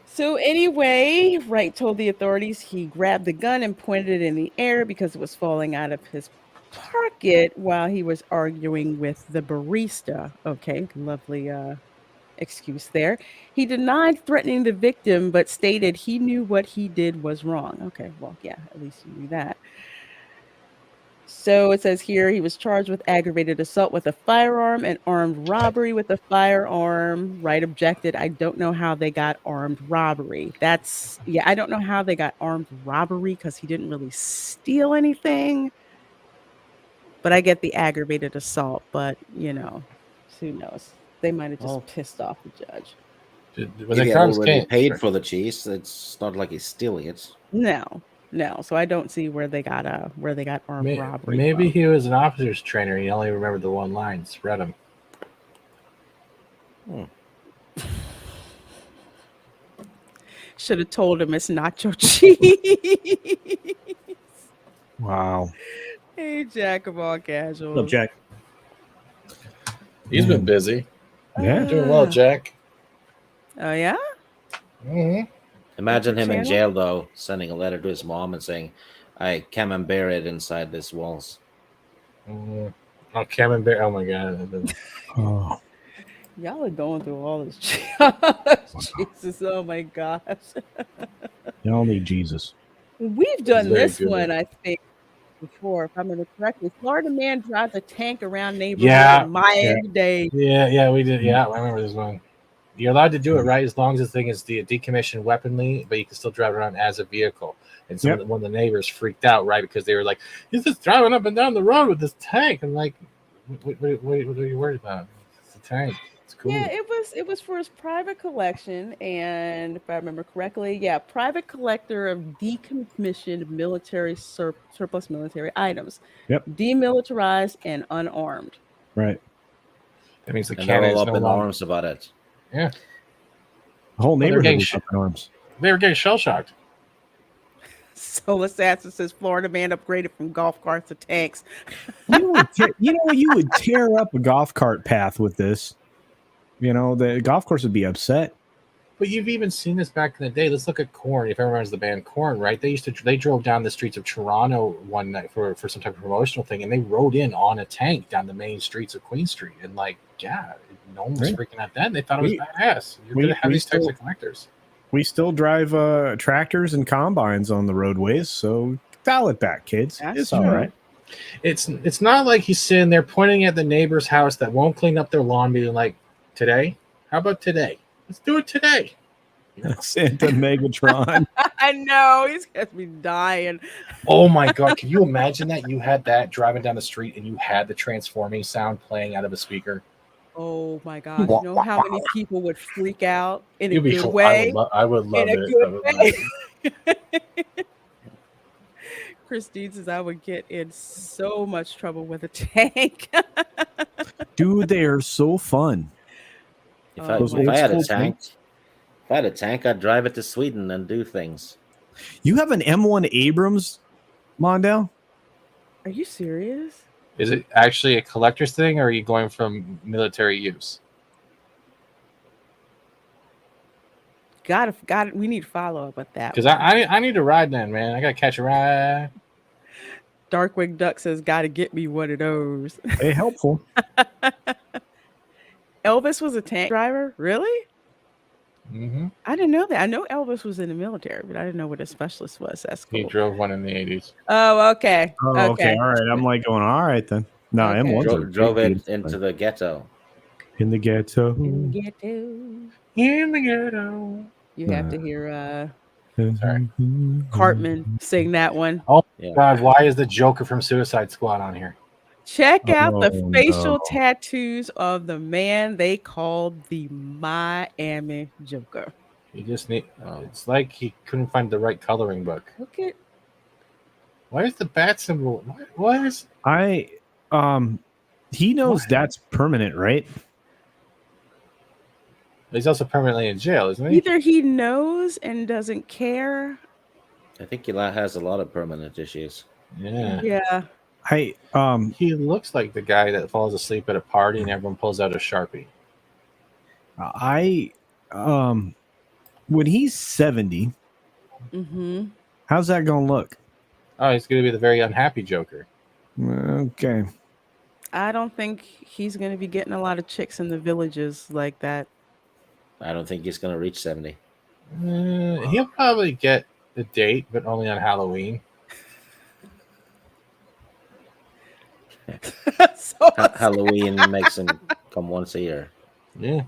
So anyway, Wright told the authorities he grabbed the gun and pointed it in the air because it was falling out of his pocket while he was arguing with the barista. Okay, lovely excuse there. He denied threatening the victim, but stated he knew what he did was wrong. Okay, well, yeah, at least you knew that. So it says here he was charged with aggravated assault with a firearm and armed robbery with a firearm. Wright objected. I don't know how they got armed robbery. I don't know how they got armed robbery because he didn't really steal anything. But I get the aggravated assault, but who knows? They might have just pissed off the judge. When he already paid for the cheese. It's not like he's stealing it. No. So I don't see where they got armed robbery. Maybe he was an officer's trainer. He only remembered the one line. Spread him. Should have told him it's nacho cheese. Wow. Hey, Jack of all casuals. What's up, Jack? He's been busy. Yeah. Doing well, Jack. Oh, yeah? Mm-hmm. Imagine him in jail, though, sending a letter to his mom and saying, I camembert it inside these walls. Oh, camembert. Oh, my God. Oh. Y'all are going through all this. Jesus, oh, my gosh. Y'all need Jesus. We've done this one, I think, before, if I remember correctly. Florida man drives a tank around neighborhood in Miami-Dade. Yeah, we did. Yeah, I remember this one. You're allowed to do it, right? As long as the thing is the decommissioned weaponly, but you can still drive around as a vehicle. And so one of the neighbors freaked out, right? Because they were like, he's just driving up and down the road with this tank. I'm like, what are you worried about? It's a tank. It's cool. Yeah, it was for his private collection. And if I remember correctly, private collector of decommissioned military surplus military items. Yep. Demilitarized and unarmed. Right. That means the cannon all up in arms about it. Yeah. The whole neighborhood was up in arms. They were getting shell-shocked. Soul Assassin says Florida man upgraded from golf carts to tanks. You would tear up a golf cart path with this. The golf course would be upset. But you've even seen this back in the day. Let's look at Korn. If everyone remembers the band Korn, right? They drove down the streets of Toronto one night for some type of promotional thing, and they rode in on a tank down the main streets of Queen Street. And no one was freaking out then. They thought it was badass. You're going to have these types of collectors. We still drive tractors and combines on the roadways, so dial it back, kids. It's all right. It's not like he's sitting there pointing at the neighbor's house that won't clean up their lawn, being like, today? How about today? Let's do it today. Santa Megatron. I know. He's going to be dying. Oh, my God. Can you imagine that? You had that driving down the street and you had the transforming sound playing out of a speaker. Oh, my God. You know how many people would freak out in a good way? I would love it. Christine says I would get in so much trouble with a tank. Dude, they are so fun. If I had a tank, I'd drive it to Sweden and do things. You have an M1 Abrams, Mondale? Are you serious? Is it actually a collector's thing, or are you going from military use? Got it. We need to follow up with that. Because I need to ride then, man. I got to catch a ride. Darkwing Duck says, got to get me one of those. Hey, helpful. Elvis was a tank driver? Really? Mm-hmm. I didn't know that. I know Elvis was in the military, but I didn't know what a specialist was. That's cool. He drove one in the 80s. Oh, okay. Oh, okay. All right. I'm like going, all right then. No, Okay. M1s drove it into the ghetto. In the ghetto. In the ghetto. In the ghetto. You have to hear Sorry. Cartman sing that one. Oh Yeah. God, why is the Joker from Suicide Squad on here? Check out the Oh, facial no. tattoos of the man they called the Miami Joker. You just need. It's like he couldn't find the right coloring book. Look at Why is the bat symbol? What is? He knows What? that's permanent, right? He's also permanently in jail, isn't he? either he knows and doesn't care. I think he has a lot of permanent issues. Yeah. Yeah. He looks like the guy that falls asleep at a party and everyone pulls out a Sharpie. When he's 70, Mm-hmm. how's that gonna look? Oh, he's going to be the very unhappy Joker. Okay. I don't think he's going to be getting a lot of chicks in the villages like that. I don't think he's going to reach 70. He'll probably get a date, but only on Halloween. Halloween makes him come once a year. Yeah.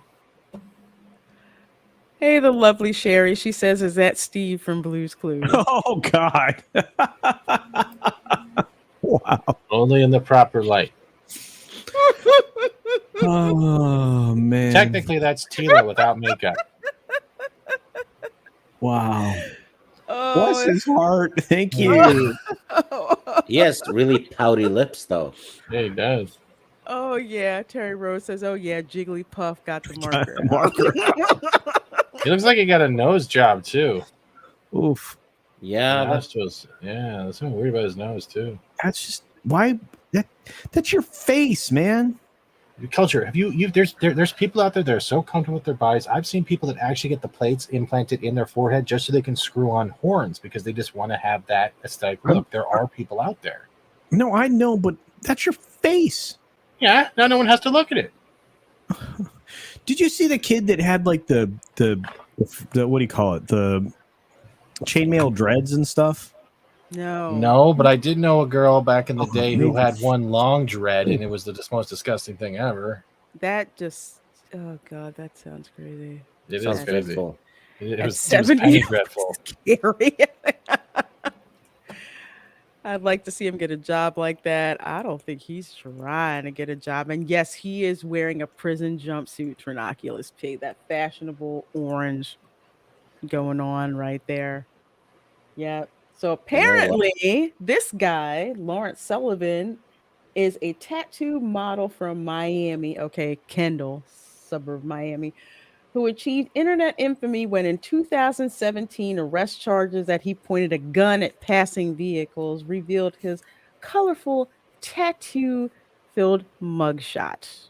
Hey, the lovely Sherry. She says, "Is that Steve from Blue's Clues?" Oh God. Wow. Only in the proper light. Oh man. Technically, that's Tila without makeup. Wow. Oh, Bless his heart. Thank you. He has really pouty lips, though. Yeah, he does. oh yeah. Terry Rose says, "Oh yeah, Jigglypuff got the marker." Marker. He looks like he got a nose job too. Oof. Yeah, Nostrils. Yeah, there's something weird about his nose too. That's just why that's your face, man. Culture. Have you there's people out there that are so comfortable with their bodies. I've seen people that actually get the plates implanted in their forehead just so they can screw on horns because they just want to have that aesthetic look. There are people out there. No, I know, but that's your face. Yeah, now no one has to look at it. Did you see the kid that had like the what do you call it? The chainmail dreads and stuff? No. No, but I did know a girl back in the day who had one long dread, and it was the most disgusting thing ever. That just. Oh God, that sounds crazy. It sounds is crazy. dreadful. It was 70 penny dreadful. Scary. I'd like to see him get a job like that. I don't think he's trying to get a job. And yes, he is wearing a prison jumpsuit, Trinoculus P. That fashionable orange going on right there. Yeah. So apparently, this guy, Lawrence Sullivan, is a tattoo model from Miami. Okay, Kendall, suburb of Miami, who achieved internet infamy when in 2017 arrest charges that he pointed a gun at passing vehicles revealed his colorful tattoo-filled mugshot.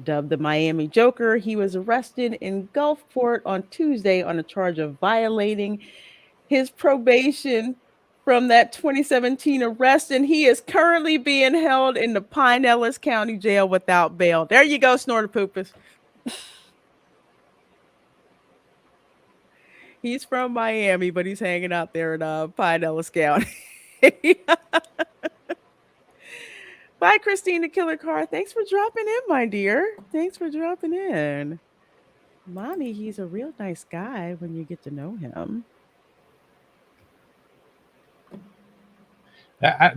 Dubbed the Miami Joker, he was arrested in Gulfport on Tuesday on a charge of violating his probation from that 2017 arrest, and he is currently being held in the Pinellas County Jail without bail. There you go, Snorter Poopus. He's from Miami, but he's hanging out there in Pinellas County. Bye, Christine the Killer Car. Thanks for dropping in, my dear. Thanks for dropping in. Mommy, he's a real nice guy when you get to know him.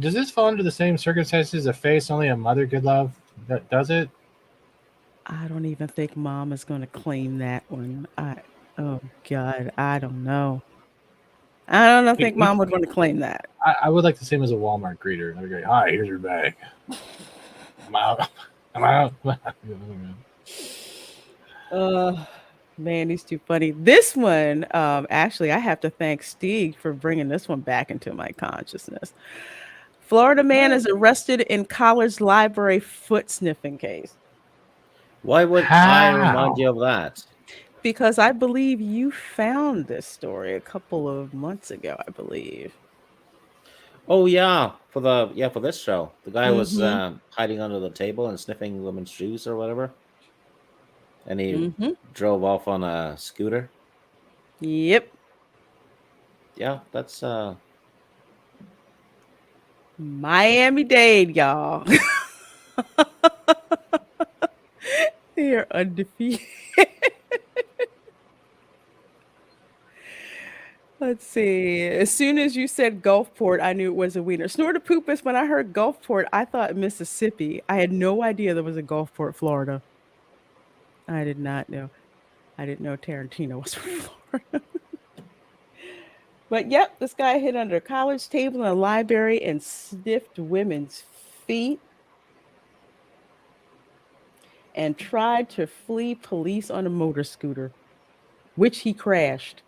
Does this fall under the same circumstances a face only a mother could love? Does it? I don't even think Mom is going to claim that one. Oh God, I don't know. I don't think Mom would want to claim that. I would like to see him as a Walmart greeter. I'd go, "Hi, here's your bag. I'm out. I'm out." Man, he's too funny. This one, actually, I have to thank Steve for bringing this one back into my consciousness. Florida man is arrested in college library foot sniffing case. Why would I remind you of that? Because I believe you found this story a couple of months ago, I believe. Oh yeah, for this show, the guy was hiding under the table and sniffing women's shoes or whatever, and he drove off on a scooter. Yep. Yeah, that's Miami-Dade, y'all. They are undefeated. Let's see. As soon as you said Gulfport, I knew it was a wiener. Snortopoopas, when I heard Gulfport, I thought Mississippi. I had no idea there was a Gulfport, Florida. I did not know. I didn't know Tarantino was from Florida. But yep, this guy hid under a college table in a library and sniffed women's feet and tried to flee police on a motor scooter, which he crashed.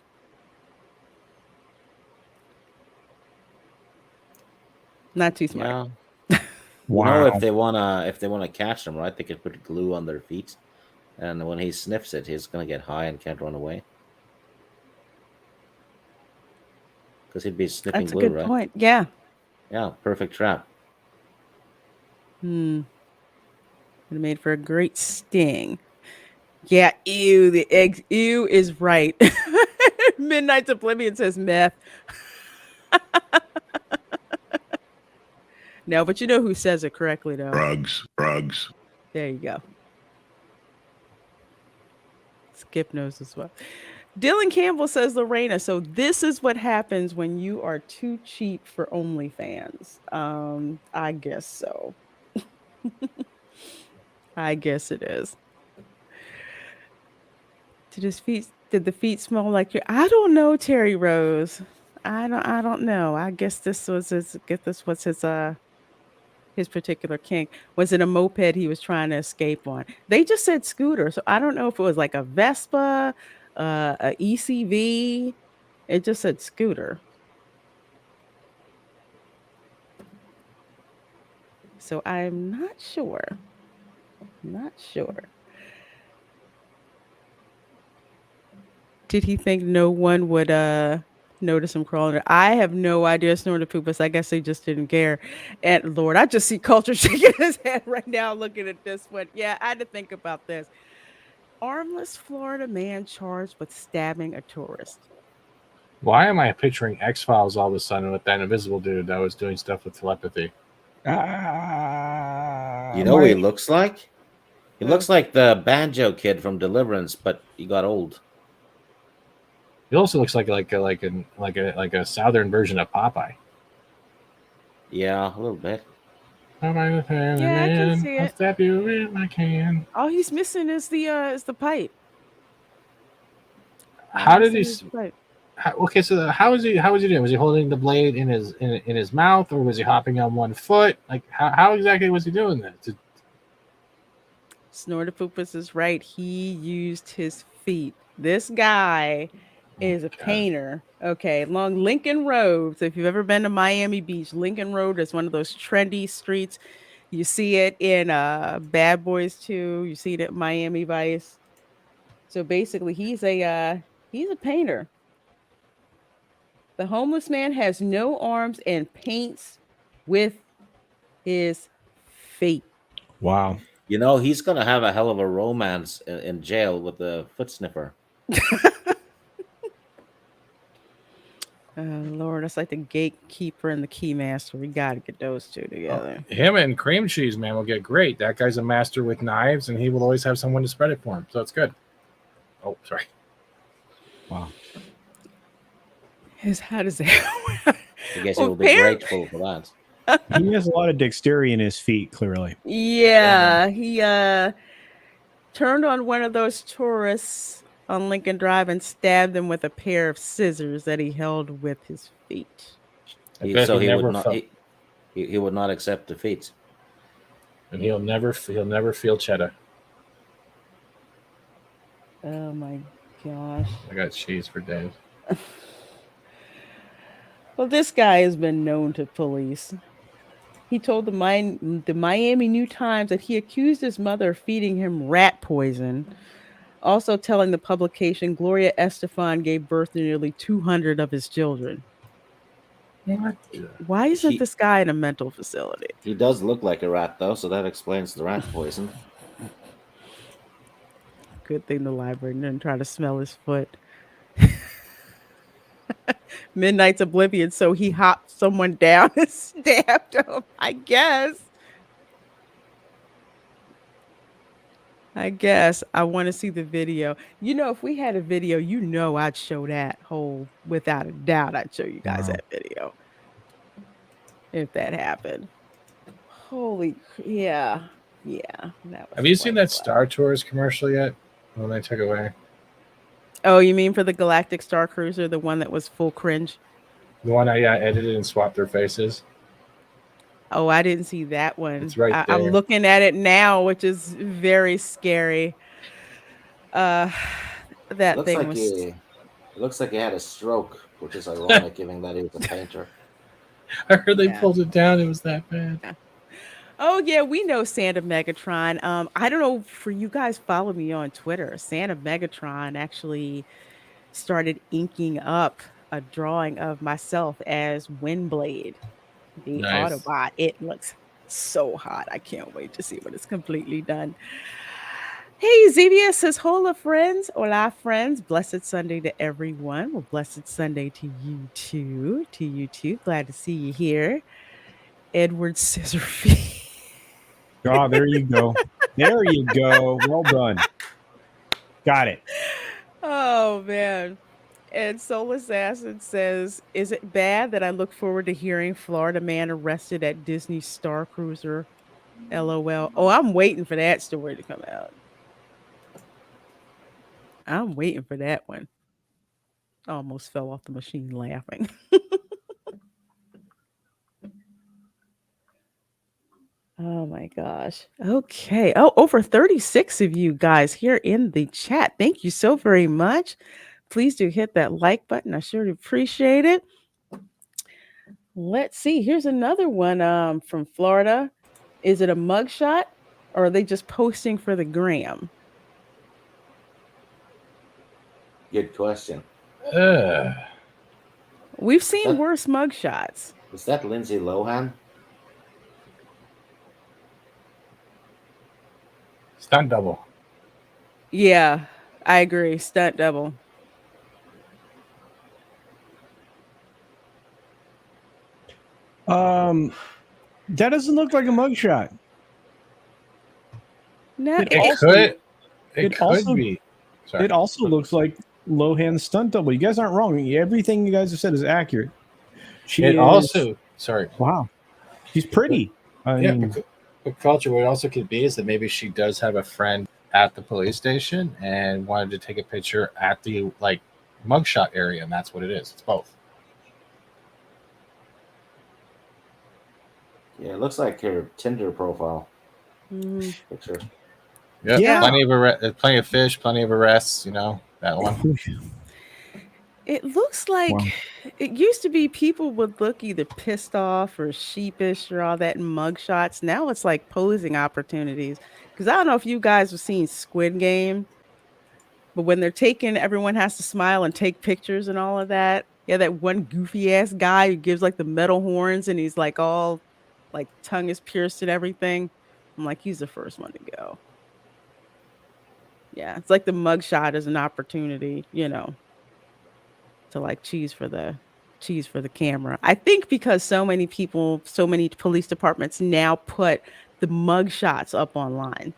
Not too smart. Yeah. Wow. If they wanna catch them, right? They could put glue on their feet, and when he sniffs it, he's gonna get high and can't run away because he'd be sniffing That's a glue, good right? point. Yeah. Yeah, perfect trap. Would have made for a great sting. Yeah, ew, the eggs. Ew is right. Midnight's Oblivion says meth. No, but you know who says it correctly, though. Drugs. There you go. Skip knows as well. Dylan Campbell says Lorena. So this is what happens when you are too cheap for OnlyFans. I guess so. I guess it is. Did the feet smell like your? I don't know, Terry Rose. I don't know. I guess this was his particular kink. Was it a moped he was trying to escape on? They just said scooter, so I don't know if it was like a Vespa, a ECV. It just said scooter. So I'm not sure. Not sure. Did he think no one would notice him crawling? I have no idea, Snortopoopas. I guess they just didn't care. And Lord, I just see Culture shaking his head right now looking at this one. Yeah, I had to think about this. Armless Florida man charged with stabbing a tourist. Why am I picturing X-Files all of a sudden with that invisible dude that was doing stuff with telepathy? You know what he looks like? He looks like the banjo kid from Deliverance, but he got old. He also looks like a southern version of Popeye. Yeah, a little bit. Yeah, I can see I'll it. stab you if I can. All he's missing is the pipe. How did he? Missing is the pipe. Okay, so how was he doing? Was he holding the blade in his mouth, or was he hopping on one foot? Like how exactly was he doing that? Snortopoopas is right. He used his feet. This guy is a painter. Okay, along Lincoln Road. So if you've ever been to Miami Beach, Lincoln Road is one of those trendy streets. You see it in Bad Boys 2. You see it at Miami Vice. So basically, he's a painter. The homeless man has no arms and paints with his feet. Wow. You know, he's going to have a hell of a romance in jail with the foot sniffer. Lord, that's like the gatekeeper and the keymaster. We got to get those two together. Him and Cream Cheese, man, will get great. That guy's a master with knives, and he will always have someone to spread it for him. So it's good. Oh, sorry. Wow. How does that? I guess he will be grateful for that. He has a lot of dexterity in his feet, clearly. Yeah, he turned on one of those tourists on Lincoln Drive and stabbed them with a pair of scissors that he held with his feet. So he would not accept defeat. And he'll never feel cheddar. Oh my gosh. I got cheese for Dave. Well, this guy has been known to police. He told the Miami New Times that he accused his mother of feeding him rat poison, also telling the publication Gloria Estefan gave birth to nearly 200 of his children. What? Why isn't this guy in a mental facility? He does look like a rat, though, so that explains the rat poison. Good thing the library didn't try to smell his foot. Midnight's Oblivion, so he hopped someone down and stabbed him, I guess. I want to see the video. If we had a video, I'd show that whole without a doubt. I'd show you guys Wow. that video if that happened. Yeah. Yeah. That was Have you seen quite that wild. Star Tours commercial yet? When they took away Oh, you mean for the Galactic Star Cruiser, the one that was full cringe? the one I edited and swapped their faces. Oh, I didn't see that one. It's right I'm there. looking at it now, which is very scary. That Looks thing like was. it looks like he had a stroke, which is ironic given that he was a painter. I heard they Yeah. pulled it down. It was that bad. Oh yeah, we know Santa Megatron. I don't know for you guys follow me on Twitter. Santa Megatron actually started inking up a drawing of myself as Windblade, the Nice. Autobot. It looks so hot. I can't wait to see when it's completely done. Hey, Zevia says, hola, friends. Hola, friends. Blessed Sunday to everyone. Well, blessed Sunday to you too. To you too. Glad to see you here. Edward Scissorfeet. Oh, there you go. There you go. Well done. Got it. Oh, man. And Soul Assassin says, is it bad that I look forward to hearing Florida man arrested at Disney Star Cruiser? LOL. Oh, I'm waiting for that story to come out. I'm waiting for that one. I almost fell off the machine laughing. Oh my gosh. Okay. Oh, over 36 of you guys here in the chat. Thank you so very much. Please do hit that like button. I sure appreciate it. Let's see. Here's another one from Florida. Is it a mugshot or are they just posting for the gram? Good question. We've seen worse mugshots. Is that Lindsay Lohan? Stunt double. Yeah, I agree. Stunt double. That doesn't look like a mugshot. No, It It also- could be. Sorry. It also looks like Lohan's stunt double. You guys aren't wrong. Everything you guys have said is accurate. Sorry. Wow. She's pretty. I mean, But culture, what it also could be is that maybe she does have a friend at the police station and wanted to take a picture at the mugshot area, and that's what it is. It's both. Yeah, it looks like her Tinder profile Mhm. picture. Yeah. Plenty of fish, plenty of arrests. That one. It looks like Wow. it used to be people would look either pissed off or sheepish or all that in mugshots. Now it's like posing opportunities. Because I don't know if you guys have seen Squid Game, but when they're taking, everyone has to smile and take pictures and all of that. Yeah, that one goofy ass guy who gives like the metal horns and he's like all like tongue is pierced and everything. I'm like, he's the first one to go. Yeah, it's like the mugshot is an opportunity, to like cheese for the camera. I think because so many police departments now put the mugshots up online.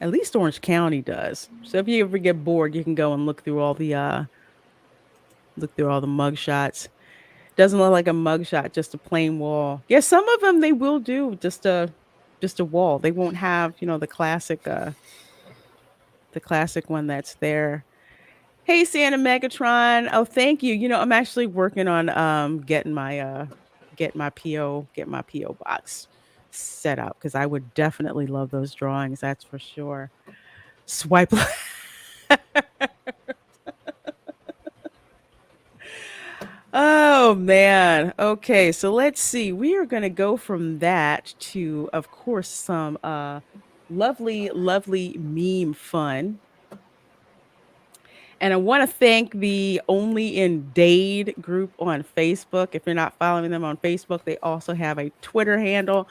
At least Orange County does. So if you ever get bored, you can go and look through all the mugshots. Doesn't look like a mugshot, just a plain wall. Yeah, some of them they will do just a wall. They won't have, the classic one that's there. Hey, Santa Megatron. Oh, thank you. I'm actually working on getting my PO box set up because I would definitely love those drawings. That's for sure. Swipe. Oh man. Okay, so let's see. We are going to go from that to, of course, some lovely meme fun. And I want to thank the Only in Dade group on Facebook. If you're not following them on Facebook, they also have a Twitter handle.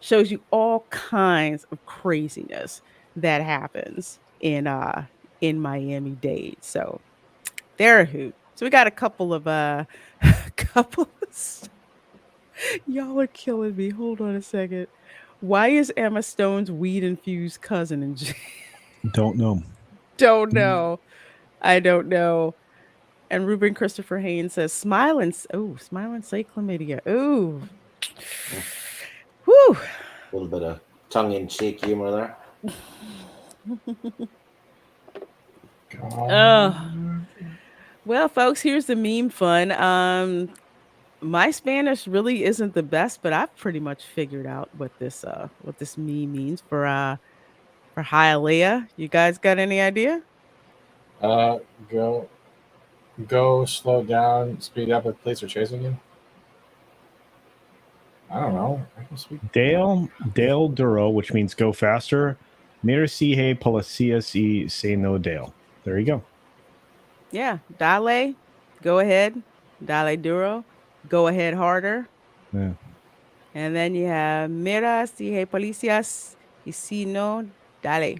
Shows you all kinds of craziness that happens in Miami-Dade. So They're a hoot. So we got a couple of y'all are killing me. Hold on a second. Why is Emma Stone's weed-infused cousin in jail? Don't know. Don't know. I don't know. And Ruben Christopher Haynes says, smile and say chlamydia. Ooh. Whew. A little bit of tongue-in-cheek humor there. Well, folks, here's the meme fun. My Spanish really isn't the best, but I've pretty much figured out what this meme means for Hialeah. You guys got any idea? Go slow down, speed up if police are chasing you. I don't know. I can speak. Dale Duro, which means go faster. Mira si hey policías y say no Dale. There you go. Yeah, dale, go ahead. Dale duro, go ahead harder. Yeah. And then you have mira si hey policías y si no dale.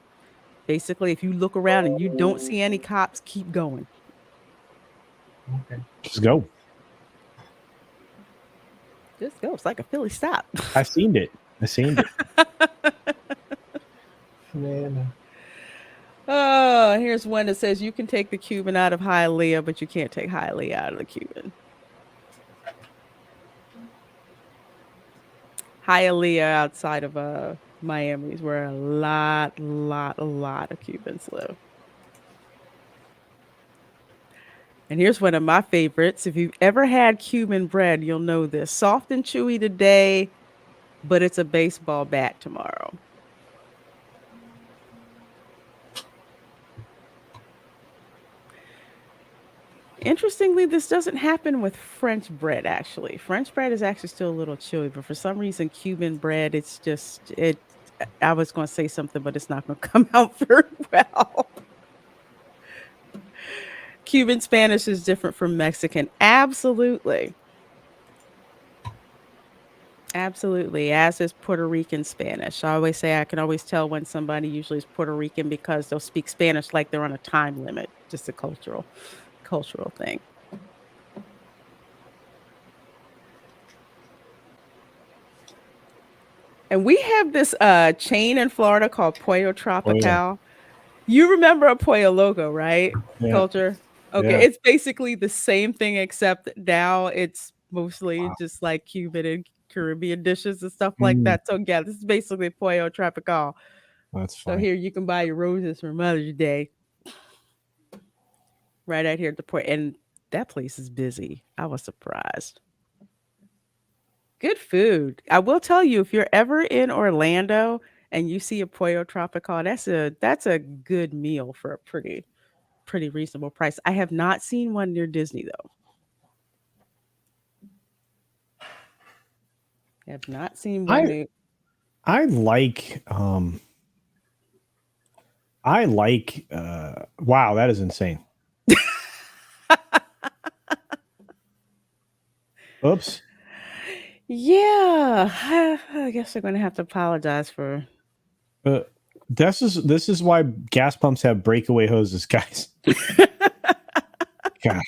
Basically, if you look around and you don't see any cops, keep going. Okay. Just go. Just go. It's like a Philly stop. I seen it. Man. Oh, here's one that says you can take the Cuban out of Hialeah, but you can't take Hialeah out of the Cuban. Hialeah outside of Miami is where a lot of Cubans live. And here's one of my favorites. If you've ever had Cuban bread, you'll know this. Soft and chewy today, but it's a baseball bat tomorrow. Interestingly, this doesn't happen with French bread, actually. French bread is actually still a little chewy, but for some reason, Cuban bread, it's just, I was going to say something, but it's not going to come out very well. Cuban Spanish is different from Mexican. Absolutely. Absolutely. As is Puerto Rican Spanish. I always say I can always tell when somebody usually is Puerto Rican because they'll speak Spanish like they're on a time limit. Just a cultural thing. And we have this chain in Florida called Pollo Tropical. Oh, yeah. You remember a Pollo Loco, right? Yeah. Culture. Okay, yeah. It's basically the same thing, except now it's mostly just like Cuban and Caribbean dishes and stuff like that. So yeah, this is basically Pollo Tropical. That's fine. So here you can buy your roses for Mother's Day. Right out here at the port. And that place is busy. I was surprised. Good food. I will tell you, if you're ever in Orlando and you see a Pollo Tropical, that's a good meal for a pretty reasonable price. I have not seen one near Disney though. I have not seen one. I like wow, that is insane. Oops. Yeah, I guess I'm going to have to apologize for. This is why gas pumps have breakaway hoses, guys. God.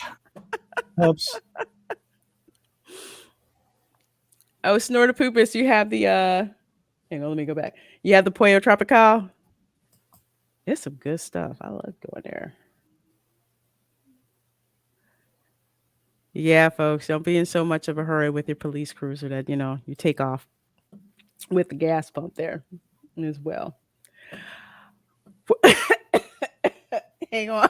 Oops. Oh, Snortapoopus, you have the hang on, let me go back. You have the Pollo Tropical. It's some good stuff. I love going there. Yeah, folks, don't be in so much of a hurry with your police cruiser that, you take off with the gas pump there as well. Hang on.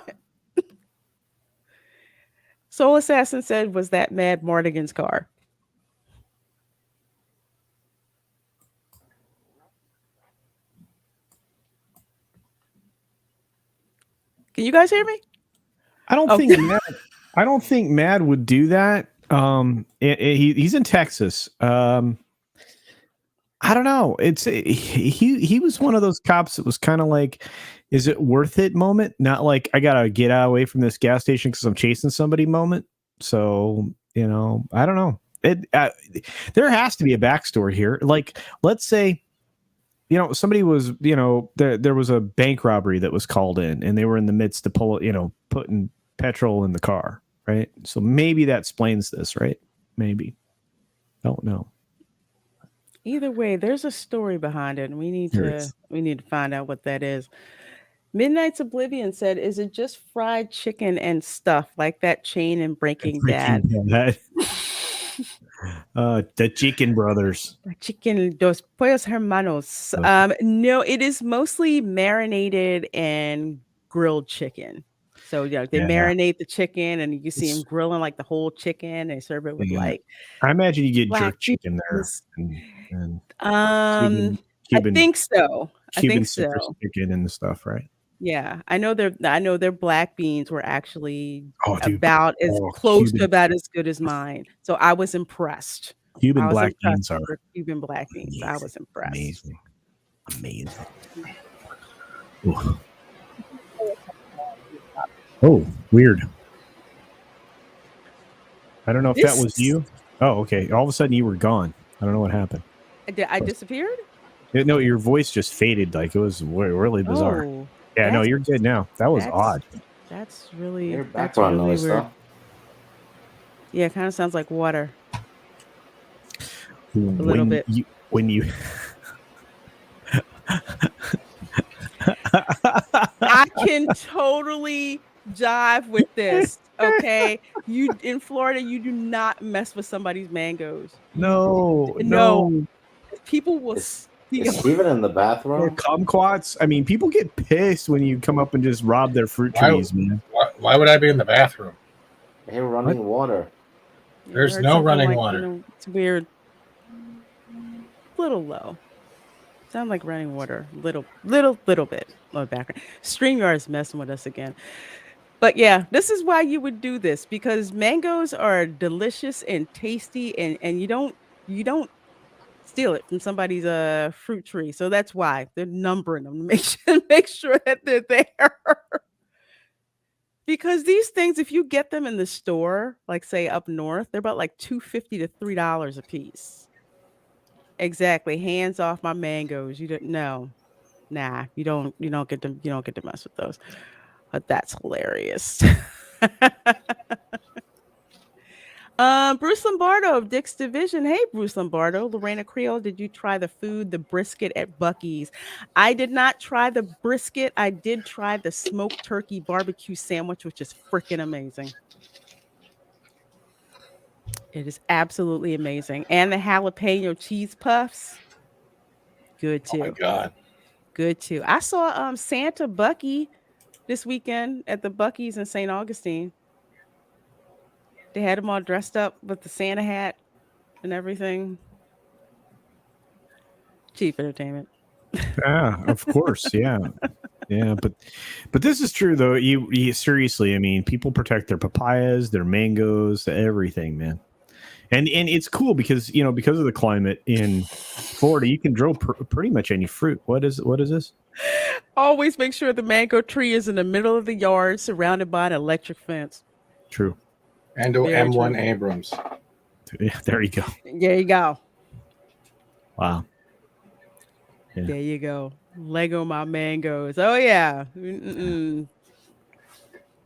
Soul Assassin said, was that Mad Mardigan's car? Can you guys hear me? I don't think Mad would do that. He's in Texas. I don't know. He was one of those cops that was kind of like, is it worth it moment? Not like I gotta get away from this gas station because I'm chasing somebody moment. So I don't know. There has to be a backstory here. Like, let's say, somebody was, there was a bank robbery that was called in, and they were in the midst of putting petrol in the car, right? So maybe that explains this, right? Maybe. Don't know. Either way, there's a story behind it, and we need There to is. find out what that is. Midnight's Oblivion said, "Is it just fried chicken and stuff like that chain in Breaking Bad?" The Chicken Brothers. Chicken, dos pollos hermanos. No, it is mostly marinated and grilled chicken. So they marinate the chicken, and you see them grilling like the whole chicken. They serve it with like. I imagine you get black jerk chicken there, and Cuban, I think so. Cuban citrus chicken and the stuff, right? Yeah, I know their black beans were actually about as close to about as good as mine. So I was impressed. Cuban black beans are Cuban black beans. I was impressed. Amazing. Oh, weird. I don't know if that was you. Oh, okay. All of a sudden you were gone. I don't know what happened. I disappeared? No, your voice just faded. Like it was really bizarre. Oh, yeah, no, you're good now. That was odd. That's really Your background noise weird. though. Yeah, it kind of sounds like water. A little bit. When you I can totally jive with this. Okay, you in Florida, you do not mess with somebody's mangoes. No. People will steal. Is Steven in the bathroom? Kumquats. I mean, people get pissed when you come up and just rob their fruit trees, man. Why would I be in the bathroom? Hey, running water. There's no running water. It's weird. Little low. Sound like running water. Little bit. Low background. StreamYard's messing with us again. But yeah, this is why you would do this, because mangoes are delicious and tasty, and you don't steal it from somebody's fruit tree. So that's why they're numbering them to make sure that they're there. Because these things, if you get them in the store, like say up north, they're about like $2.50 to $3 a piece. Exactly. Hands off my mangoes. You don't know. Nah, you don't get to mess with those. But that's hilarious. Bruce Lombardo of Dick's Division. Hey, Bruce Lombardo. Lorena Creole, did you try the brisket at Buc-ee's? I did not try the brisket. I did try the smoked turkey barbecue sandwich, which is freaking amazing. It is absolutely amazing. And the jalapeno cheese puffs. Good too. Oh my God. Good too. I saw Santa Bucky this weekend at the Buc-ee's in St. Augustine. They had him all dressed up with the Santa hat and everything. Cheap entertainment. Yeah, of course. Yeah. Yeah, but this is true though. You seriously, I mean, people protect their papayas, their mangoes, everything, man. And it's cool because because of the climate in Florida, you can grow pretty much any fruit. What is this? Always make sure the mango tree is in the middle of the yard, surrounded by an electric fence. True. And M1 Abrams. Yeah, there you go. There you go. Wow. Yeah. There you go. Lego my mangoes. Oh yeah. Mm-mm.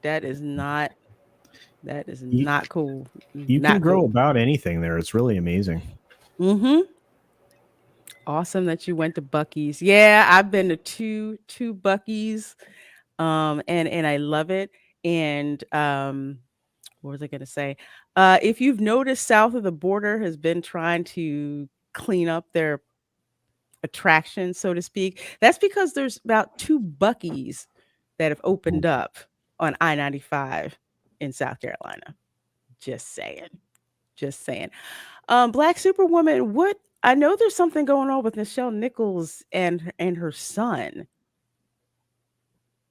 That is not cool. You not can grow cool. about anything there. It's really amazing. Mm-hmm. Awesome that you went to Buc-ee's. Yeah, I've been to two Buc-ee's, and I love it. And what was I going to say? If you've noticed, south of the border has been trying to clean up their attractions, so to speak. That's because there's about 2 Buc-ee's that have opened up on I-95 in South Carolina. Just saying. Black Superwoman, I know there's something going on with Nichelle Nichols and her son,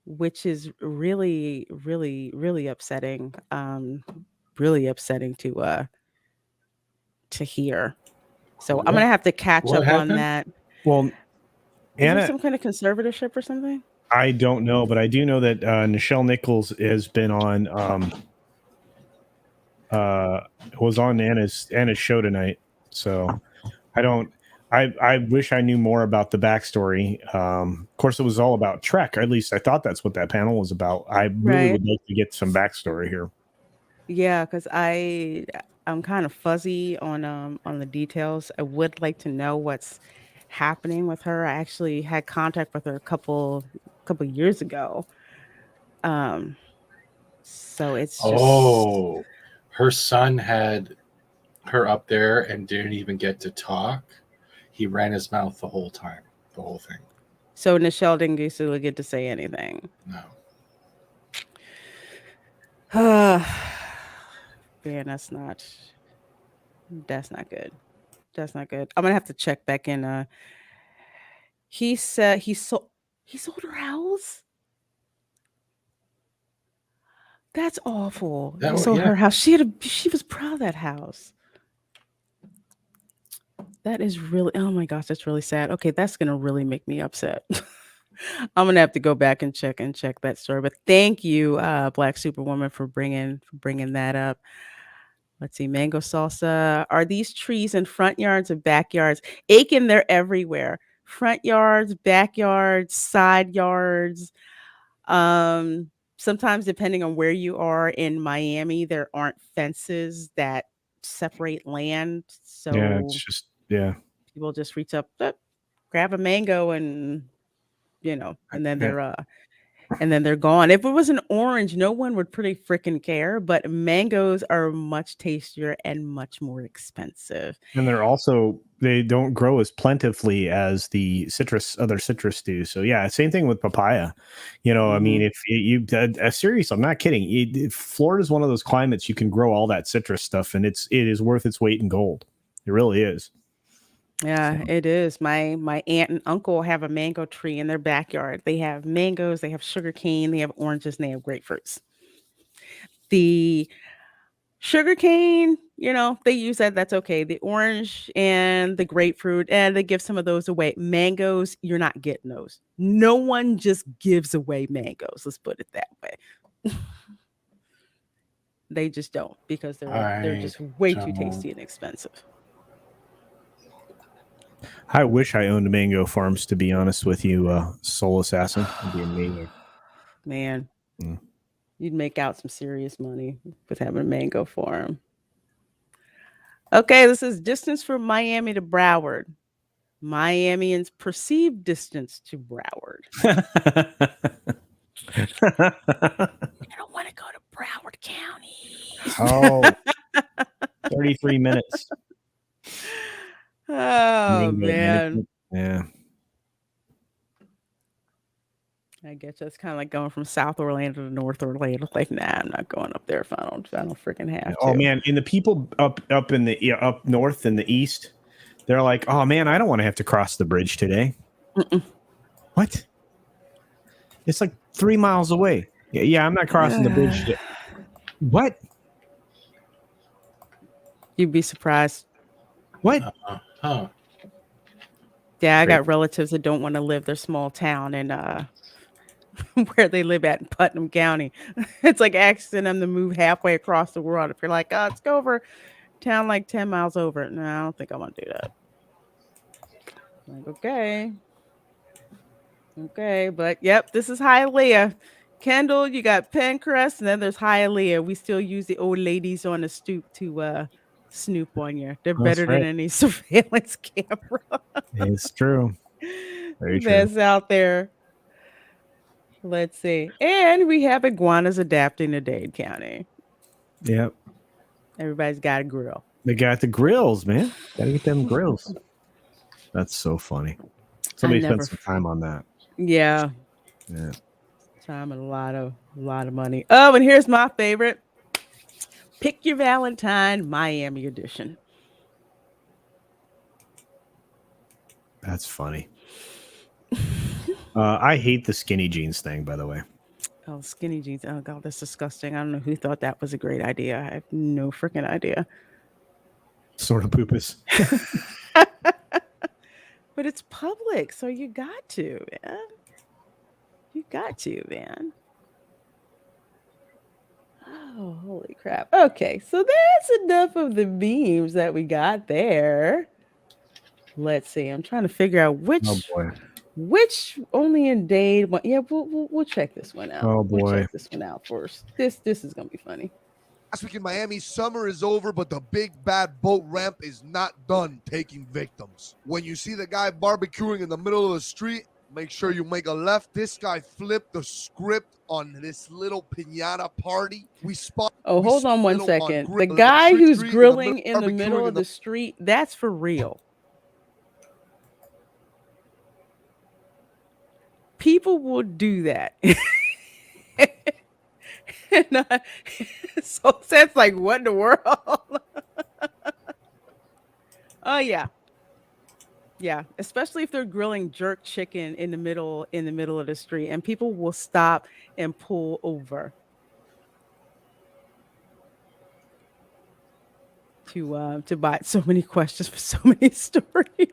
which is really, really, really upsetting. Really upsetting to hear. So I'm gonna have to catch up on that. Well, Is Anna, there some kind of conservatorship or something? I don't know, but I do know that Nichelle Nichols has been on was on Anna's show tonight. So I don't I wish I knew more about the backstory. Of course, it was all about Trek. Or at least I thought that's what that panel was about. I really would like to get some backstory here. Yeah, because I'm kind of fuzzy on the details. I would like to know what's happening with her. I actually had contact with her a couple years ago. So it's just her son had her up there and didn't even get to talk. He ran his mouth the whole time, the whole thing. So Nichelle didn't get to say anything. No. Man, that's not good. That's not good. I'm gonna have to check back in. He said he sold her house. That's awful. He sold her house. She was proud of that house. That is really, oh my gosh, that's really sad. Okay, that's gonna really make me upset. I'm gonna have to go back and check that story. But thank you, Black Superwoman, for bringing that up. Let's see, mango salsa. Are these trees in front yards or backyards? Aiken, they're everywhere. Front yards, backyards, side yards. Sometimes depending on where you are in Miami, there aren't fences that separate land. So yeah, it's just people just reach up, grab a mango, and and then they're gone. If it was an orange, no one would pretty freaking care, but mangoes are much tastier and much more expensive. And they don't grow as plentifully as the other citrus do. So yeah, same thing with papaya. I mean, if you serious, I'm not kidding. Florida is one of those climates you can grow all that citrus stuff, and it is worth its weight in gold. It really is. Yeah, it is. My aunt and uncle have a mango tree in their backyard. They have mangoes, they have sugarcane, they have oranges, and they have grapefruits. The sugarcane, they use that. That's okay. The orange and the grapefruit, and they give some of those away. Mangoes, you're not getting those. No one just gives away mangoes. Let's put it that way. They just don't, because they're just way too tasty and expensive. I wish I owned mango farms, to be honest with you, Soul Assassin. It'd be amazing. Man, you'd make out some serious money with having a mango farm. Okay, this is distance from Miami to Broward. Miamians' perceived distance to Broward. I don't want to go to Broward County. 33 minutes. Oh, man. Yeah. I guess that's kind of like going from South Orlando to North Orlando. Like, nah, I'm not going up there if I don't freaking have to. Oh man, and the people up in the up north in the east, they're like, oh man, I don't want to have to cross the bridge today. What? It's like 3 miles away. Yeah, I'm not crossing the bridge today. What? You'd be surprised. What? Yeah, I got relatives that don't want to live their small town and where they live at in Putnam County. It's like asking them to move halfway across the world. If you're like, oh, let's go over town like 10 miles over. No, I don't think I want to do that. Like, okay, but yep, this is Hialeah. Kendall, you got Pencrest, and then there's Hialeah. We still use the old ladies on the stoop to snoop on you. They're better than any surveillance camera. It's true. Very true. That's out there. Let's see. And we have iguanas adapting to Dade County. Yep. Everybody's got a grill. They got the grills, man. Gotta get them grills. That's so funny. Somebody spent some time on that. Yeah. Yeah. Time and a lot of money. Oh, and here's my favorite. Pick Your Valentine Miami edition. That's funny. I hate the skinny jeans thing, by the way. Oh, skinny jeans. Oh, God, that's disgusting. I don't know who thought that was a great idea. I have no freaking idea. Sort of poopus. But it's public, so you got to, man. You got to, man. Oh, holy crap. Okay, so that's enough of the memes that we got there. Let's see. I'm trying to figure out Oh boy. which only in Dade one. Yeah, we'll check this one out. Oh We'll boy. check this one out first. This is gonna be funny. Last week in Miami, summer is over, but the big bad boat ramp is not done taking victims. When you see the guy barbecuing in the middle of the street, make sure you make a left. This guy flipped the script on this little piñata party. Oh, hold on one second. The grill- guy street who's street in the grilling middle- in the barbecuing middle in of the- the street, that's for real. People will do that. So that's like, what in the world? Oh yeah. Yeah, especially if they're grilling jerk chicken in the middle of the street, and people will stop and pull over to buy. So many questions for so many stories.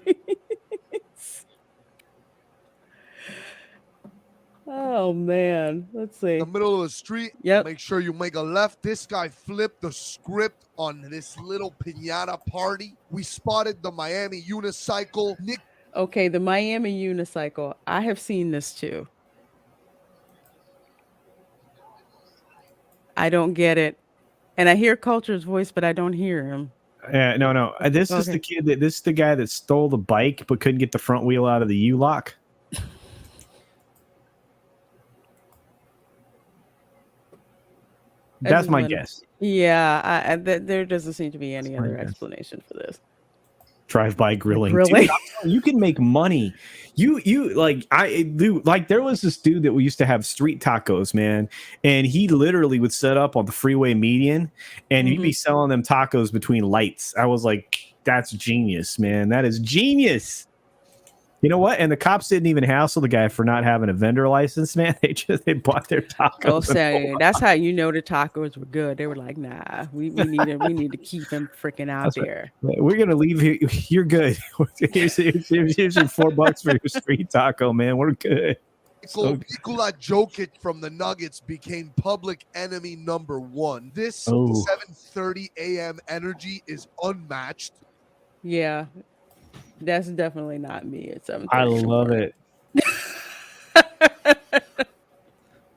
Oh man, let's see. the middle of the street. Yep. Make sure you make a left. This guy flipped the script on this little piñata party. We spotted the Miami unicycle. Nick Okay, the Miami unicycle. I have seen this too. I don't get it. And I hear Culture's voice, but I don't hear him. No. This is the Okay. kid that this is the guy that stole the bike but couldn't get the front wheel out of the U-lock. That's my guess. Yeah, there doesn't seem to be any That's my other guess. explanation for this. Drive-by grilling. Grilling. Dude, I'm telling you can make money. You like I do like there was this dude that we used to have street tacos, man, and he literally would set up on the freeway median and he'd be selling them tacos between lights. I was like, that's genius, man. That is genius. You know what? And the cops didn't even hassle the guy for not having a vendor license, man. They bought their tacos. Oh, say that's how you know the tacos were good. They were like, nah, we need to keep him freaking out there. We're gonna leave here. You're good. Here's your $4 for your street taco, man. We're good. Nikola Jokic from the Nuggets became public enemy number 1. This 7:30 a.m. energy is unmatched. Yeah, that's definitely not me at 7:30. I love it.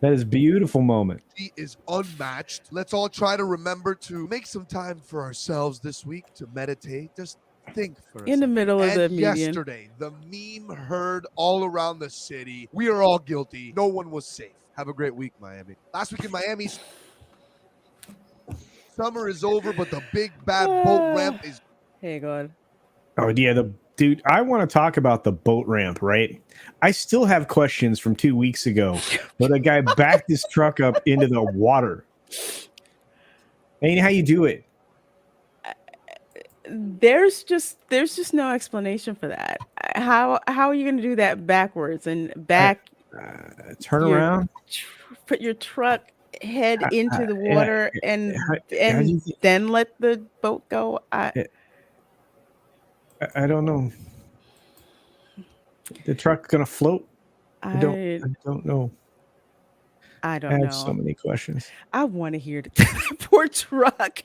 That is a beautiful moment. He is unmatched. Let's all try to remember to make some time for ourselves this week to meditate. Just think for a In the second. middle of the And median. yesterday, the meme heard all around the city. We are all guilty. No one was safe. Have a great week, Miami. Last week in Miami, summer is over, but the big bad boat ramp is. Hey, God. Oh yeah, dude. I want to talk about the boat ramp, right? I still have questions from 2 weeks ago where the guy backed his truck up into the water. Ain't how you do it. There's just no explanation for that. How are you going to do that backwards and back? Turn around. Put your truck head into the yeah, water and then let the boat go. I don't know. The truck gonna float? I don't know. I don't I know. have so many questions. I want to hear the poor truck.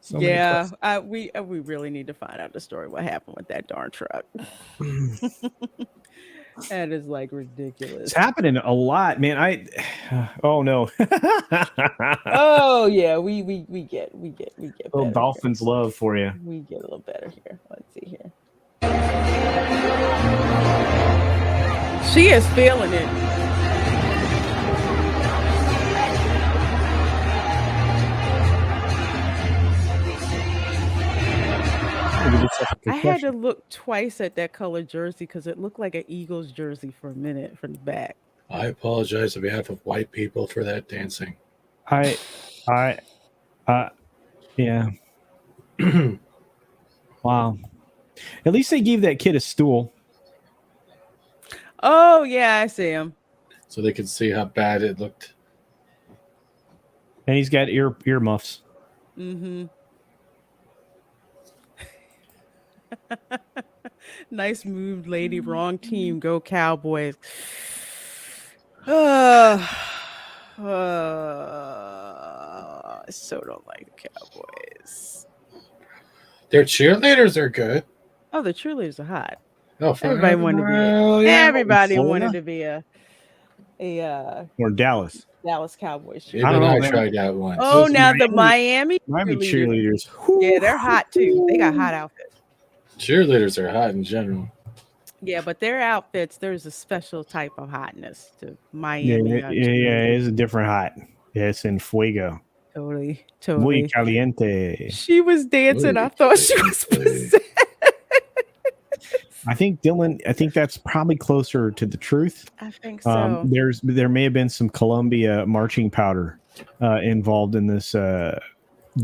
So many yeah, questions. we really need to find out the story. What happened with that darn truck? That is like ridiculous. It's happening a lot, man. Oh no. Oh yeah, we get Little better Dolphins here. love for you. We get a little better here. Let's see here. She is feeling it. I had to look twice at that colored jersey because it looked like an Eagles jersey for a minute from the back. I apologize on behalf of white people for that dancing. Yeah. Wow. At least they gave that kid a stool. Oh yeah, I see him. So they could see how bad it looked. And he's got earmuffs. Mm-hmm. Nice move, lady. Wrong team. Go Cowboys. I so don't like the Cowboys. Their cheerleaders are good. Oh, the cheerleaders are hot. Oh, Everybody wanted to be. Everybody wanted to be a or Dallas. Dallas Cowboys cheerleader. Even I don't know, I man. tried that once. Oh, Those now the Miami cheerleaders. Yeah, they're hot too. They got hot outfits. Cheerleaders are hot in general. Yeah, but their outfits, there's a special type of hotness to Yeah, Miami. it's a different hot. Yeah, it's in fuego. Totally. Muy caliente. She was dancing. I thought she was possessed. I think Dylan. I think that's probably closer to the truth. I think so. There may have been some Columbia marching powder involved in this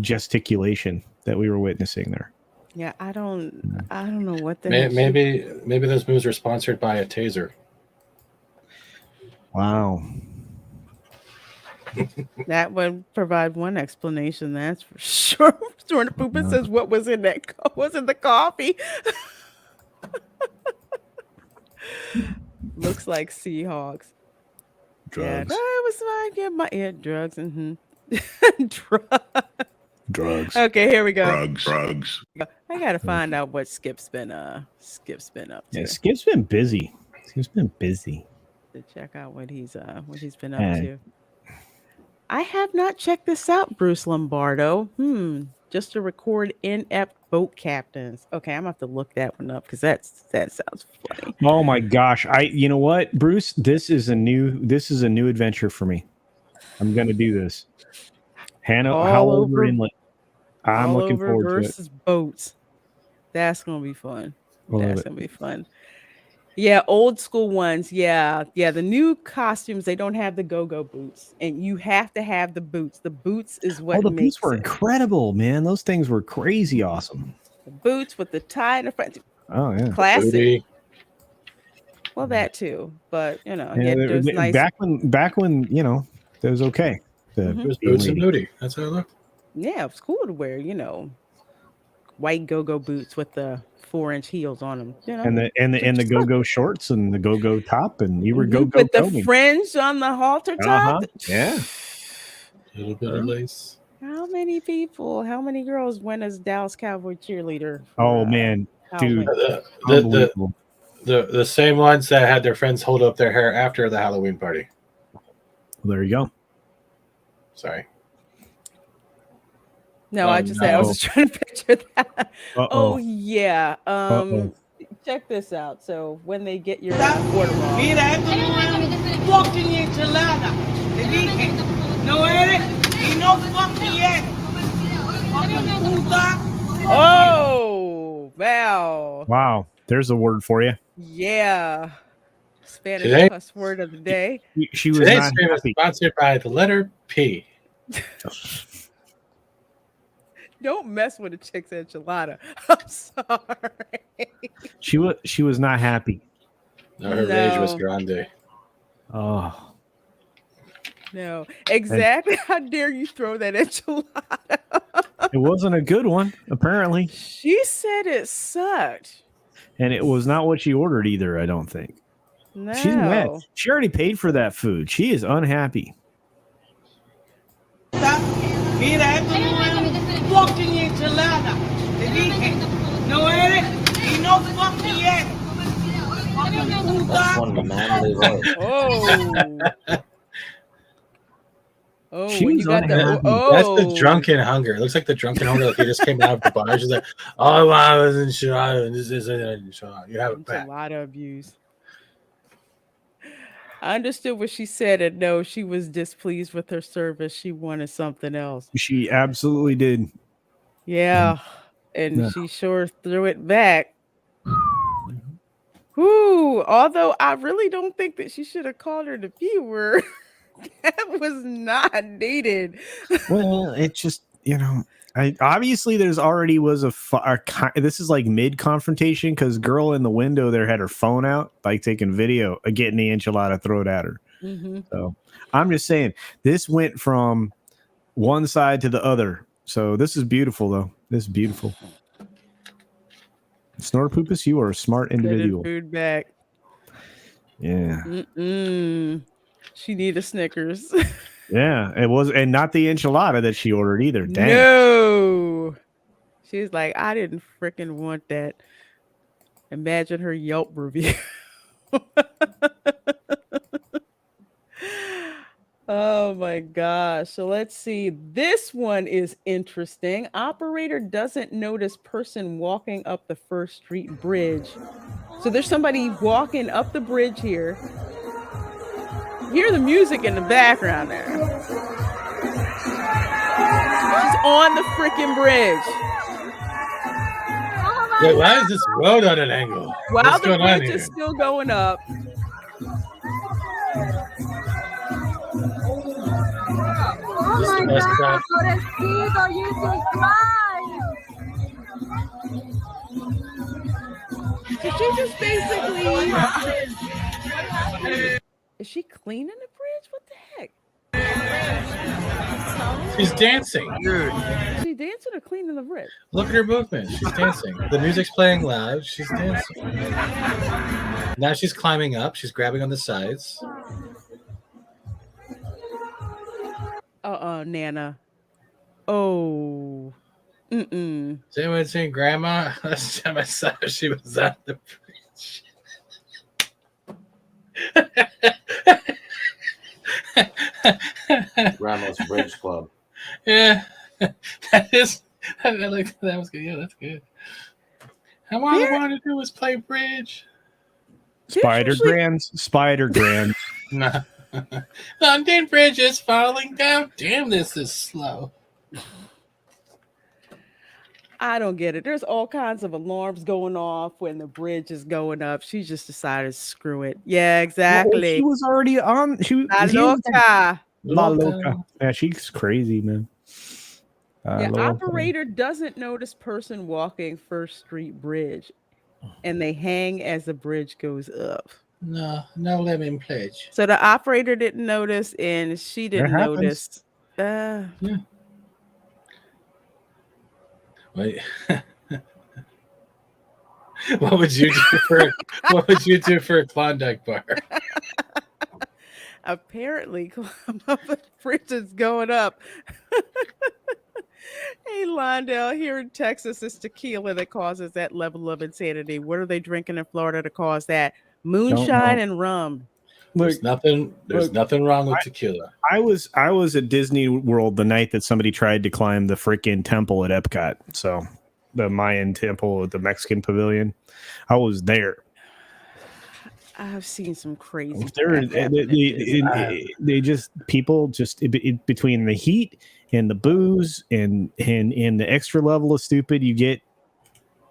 gesticulation that we were witnessing there. Yeah, I don't know what the maybe those moves are sponsored by a taser. Wow. That would provide one explanation, that's for sure. Jordan Poopa says, what was in that? Was in the coffee? Looks like Seahawks. Drugs. Yeah, that was like drugs. Drugs. Okay, here we go. Drugs. I gotta find out what Skip's been up to. Yeah, Skip's been busy. To check out what he's been up to. I have not checked this out, Bruce Lombardo. Just to record inept boat captains. Okay, I'm gonna have to look that one up because that sounds funny. Oh my gosh! You know what, Bruce? This is a new adventure for me. I'm gonna do this. Hanover Inlet. I'm looking forward to it. Versus boats. That's gonna be fun. That's gonna be fun. Yeah, old school ones. Yeah. The new costumes, they don't have the go-go boots, and you have to have the boots. The boots is what the makes boots were incredible, man. Those things were crazy awesome. The boots with the tie in the front. Oh yeah, classic. Booty. Well, that too, but those nice. Back when that was okay. It was boots and booty. That's how it looked. Yeah, it was cool to wear. White go-go boots with the 4-inch heels on them, and the go-go shorts and the go-go top, and you were go-go with the fringe on the halter top. Yeah, a little bit of lace. How many girls went as Dallas Cowboy cheerleader? Oh man, dude, the same ones that had their friends hold up their hair after the Halloween party. Well, there you go. Sorry. No, I was just trying to picture that. Oh yeah. Check this out. So when they get your order wrong. Oh wow. Wow. There's a word for you. Yeah. Spanish cuss word of the day. She was Today's stream is sponsored by the letter P. Don't mess with a chick's enchilada. I'm sorry. She was not happy. No, her rage was grande. Oh. No. Exactly. How dare you throw that enchilada? It wasn't a good one, apparently. She said it sucked. And it was not what she ordered either, I don't think. No. She's mad. She already paid for that food. She is unhappy. Fucking enchilada. Te dije, no eres y no fucking eres. That's one of the manly voice. Oh, she was That's the drunken hunger. It looks like the drunken hunger. Like he just came out of the bar. She's like, "Oh, wow, I wasn't sure. This isn't enchilada. You have a lot of abuse." I understood what she said, and no, she was displeased with her service. She wanted something else. She absolutely did. Yeah, and she sure threw it back. Ooh, although I really don't think that she should have called her the P word. That was not needed. Well, it just, obviously there's already was this is like mid confrontation because girl in the window there had her phone out, like taking video of getting the enchilada thrown at her. Mm-hmm. So I'm just saying this went from one side to the other. So this is beautiful, though. This is beautiful. Snorpoopus, you are a smart individual. Food back. Yeah. She needed Snickers. Yeah, it was, and not the enchilada that she ordered either. Dang. No. She's like, I didn't freaking want that. Imagine her Yelp review. Oh my gosh. So let's see. This one is interesting. Operator doesn't notice person walking up the First Street Bridge. So there's somebody walking up the bridge here. Hear the music in the background there. She's on the freaking bridge. Wait, why is this road on an angle? While the bridge is still going up. Oh my God, pobrecito, you So she just basically... Is she cleaning the bridge? What the heck? She's dancing. Is she dancing or cleaning the bridge? Look at her movement. She's dancing. The music's playing loud. She's dancing. Now she's climbing up. She's grabbing on the sides. Nana. Oh. Mm-mm. Is anyone saying grandma? Last time I saw her, she was on the bridge. Grandma's Bridge Club. Yeah. That was good. Yeah, that's good. All I wanted to do was play bridge. Spider Grands. No. London Bridge is falling down. Damn, this is slow. I don't get it. There's all kinds of alarms going off when the bridge is going up. She just decided, screw it. Yeah, exactly. Well, she was already on. La loca. Yeah, she's crazy, man. Operator doesn't notice person walking First Street Bridge, and they hang as the bridge goes up. No lemon pledge. So the operator didn't notice, and she didn't notice. Yeah. Wait. What would you do for a Klondike bar? Apparently, climb up the bridge is going up. Hey, Londell, here in Texas, it's tequila that causes that level of insanity. What are they drinking in Florida to cause that? Moonshine and rum. There's nothing wrong with tequila. I was at Disney World the night that somebody tried to climb the freaking temple at Epcot. So the Mayan temple at the Mexican pavilion. I was there. I've seen some crazy. Between the heat and the booze and the extra level of stupid you get,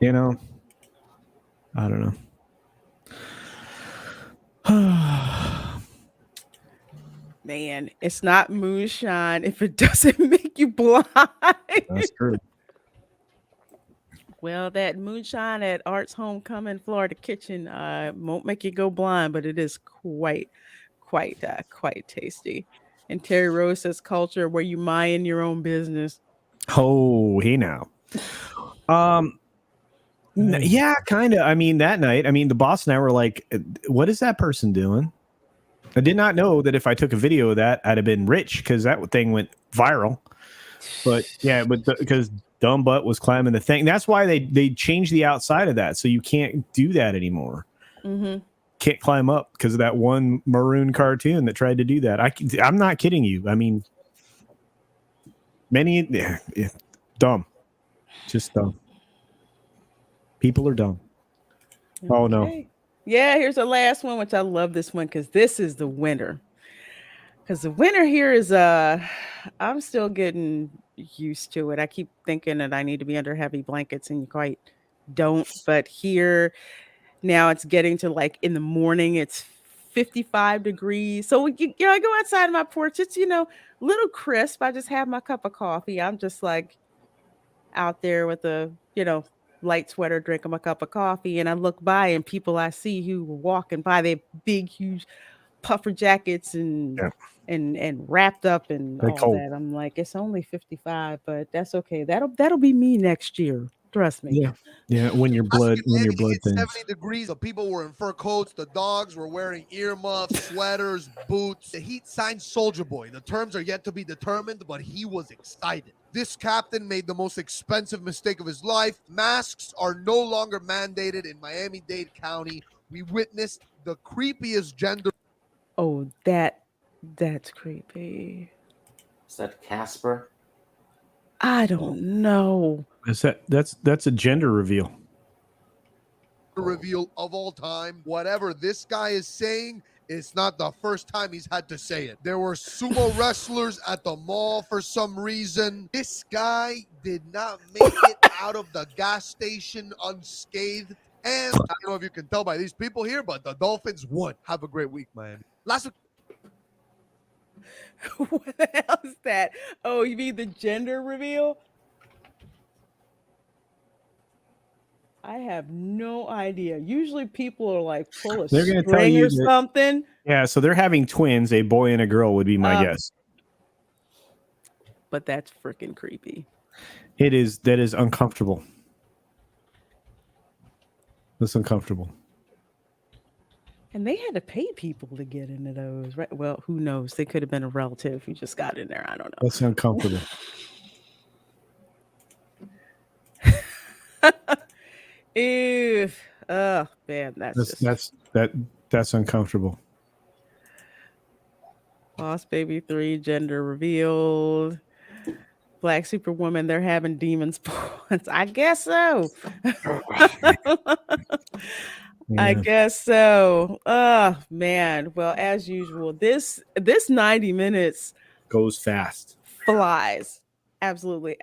I don't know. Man, it's not moonshine if it doesn't make you blind. That's true. Well, that moonshine at Art's Homecoming Florida Kitchen won't make you go blind, but it is quite tasty. And Terry Rose says culture where you mind your own business. Oh, hey now. Yeah, kind of. I mean, that night, the boss and I were like, what is that person doing? I did not know that if I took a video of that, I'd have been rich because that thing went viral. But yeah, because Dumb Butt was climbing the thing. That's why they changed the outside of that. So you can't do that anymore. Mm-hmm. Can't climb up because of that one maroon cartoon that tried to do that. I'm not kidding you. Dumb. Just dumb. People are dumb. Okay. Oh, no. Yeah, here's the last one, which I love this one because this is the winner. Because the winner here is, I'm still getting used to it. I keep thinking that I need to be under heavy blankets and you quite don't. But here, now it's getting to in the morning, it's 55 degrees. So, I go outside my porch. It's, little crisp. I just have my cup of coffee. I'm just out there with a, light sweater, drinking my cup of coffee, and I look by and people I see who were walking by, they big, huge puffer jackets and wrapped up and all cold. That. I'm like, it's only 55, but that's okay. That'll be me next year. Trust me. Yeah. When your blood thins. 70 degrees. The people were in fur coats. The dogs were wearing earmuffs, sweaters, boots. The heat signed Soldier Boy. The terms are yet to be determined, but he was excited. This captain made the most expensive mistake of his life. Masks are no longer mandated in Miami-Dade County. We witnessed the creepiest gender. Oh, that's creepy. Is that Casper? I don't know. That's a gender reveal. Reveal of all time. Whatever this guy is saying, it's not the first time he's had to say it. There were sumo wrestlers at the mall for some reason. This guy did not make it out of the gas station unscathed. And I don't know if you can tell by these people here, but the Dolphins won. Have a great week, Miami. Last week. What the hell is that? Oh, you mean the gender reveal? I have no idea. Usually people are like pull a They're going to tell string you or something. Yeah, so they're having twins, a boy and a girl would be my guess. But that's freaking creepy. That is uncomfortable. That's uncomfortable. And they had to pay people to get into those, right? Well, who knows? They could have been a relative who just got in there. I don't know. That's uncomfortable. Ew. Oh man, that's uncomfortable. Boss Baby 3 gender revealed. Black Superwoman, they're having demon spawn. I guess so. I guess so. Oh man. Well, as usual, this 90 minutes goes fast. Flies. Absolutely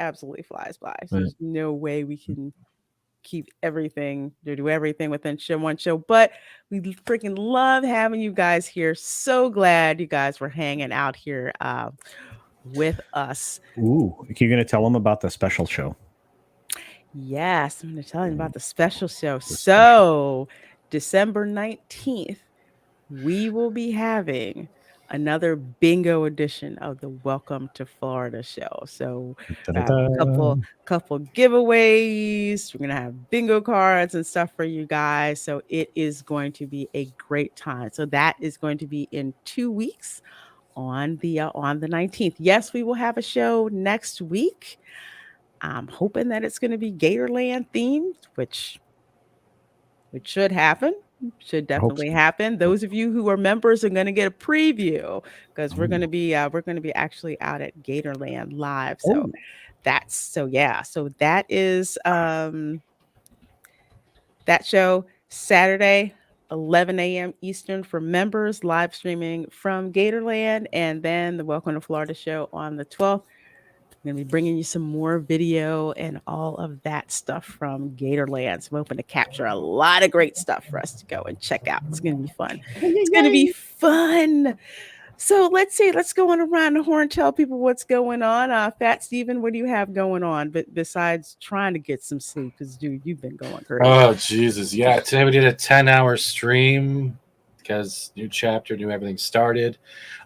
flies by. There's no way we can keep everything, do everything within one show. But we freaking love having you guys here. So glad you guys were hanging out here with us. Ooh, you're going to tell them about the special show? Yes, I'm going to tell you about the special show. So December 19th, we will be having another bingo edition of the Welcome to Florida show. So a couple giveaways. We're gonna have bingo cards and stuff for you guys. So it is going to be a great time. So that is going to be in 2 weeks on the 19th. Yes, we will have a show next week. I'm hoping that it's going to be Gatorland themed, which should happen. Should definitely happen. Those of you who are members are going to get a preview because we're going to be actually out at Gatorland live. So So that is that show Saturday 11 a.m. Eastern for members, live streaming from Gatorland, and then the Welcome to Florida show on the 12th. I'm going to be bringing you some more video and all of that stuff from Gatorland. So I'm hoping to capture a lot of great stuff for us to go and check out. It's going to be fun. It's going to be fun. So let's see. Let's go on around the horn, tell people what's going on. Fat Steven, what do you have going on? But besides trying to get some sleep, because dude, you've been going crazy. Oh Jesus, yeah. Today we did a 10-hour stream because new chapter, new everything started.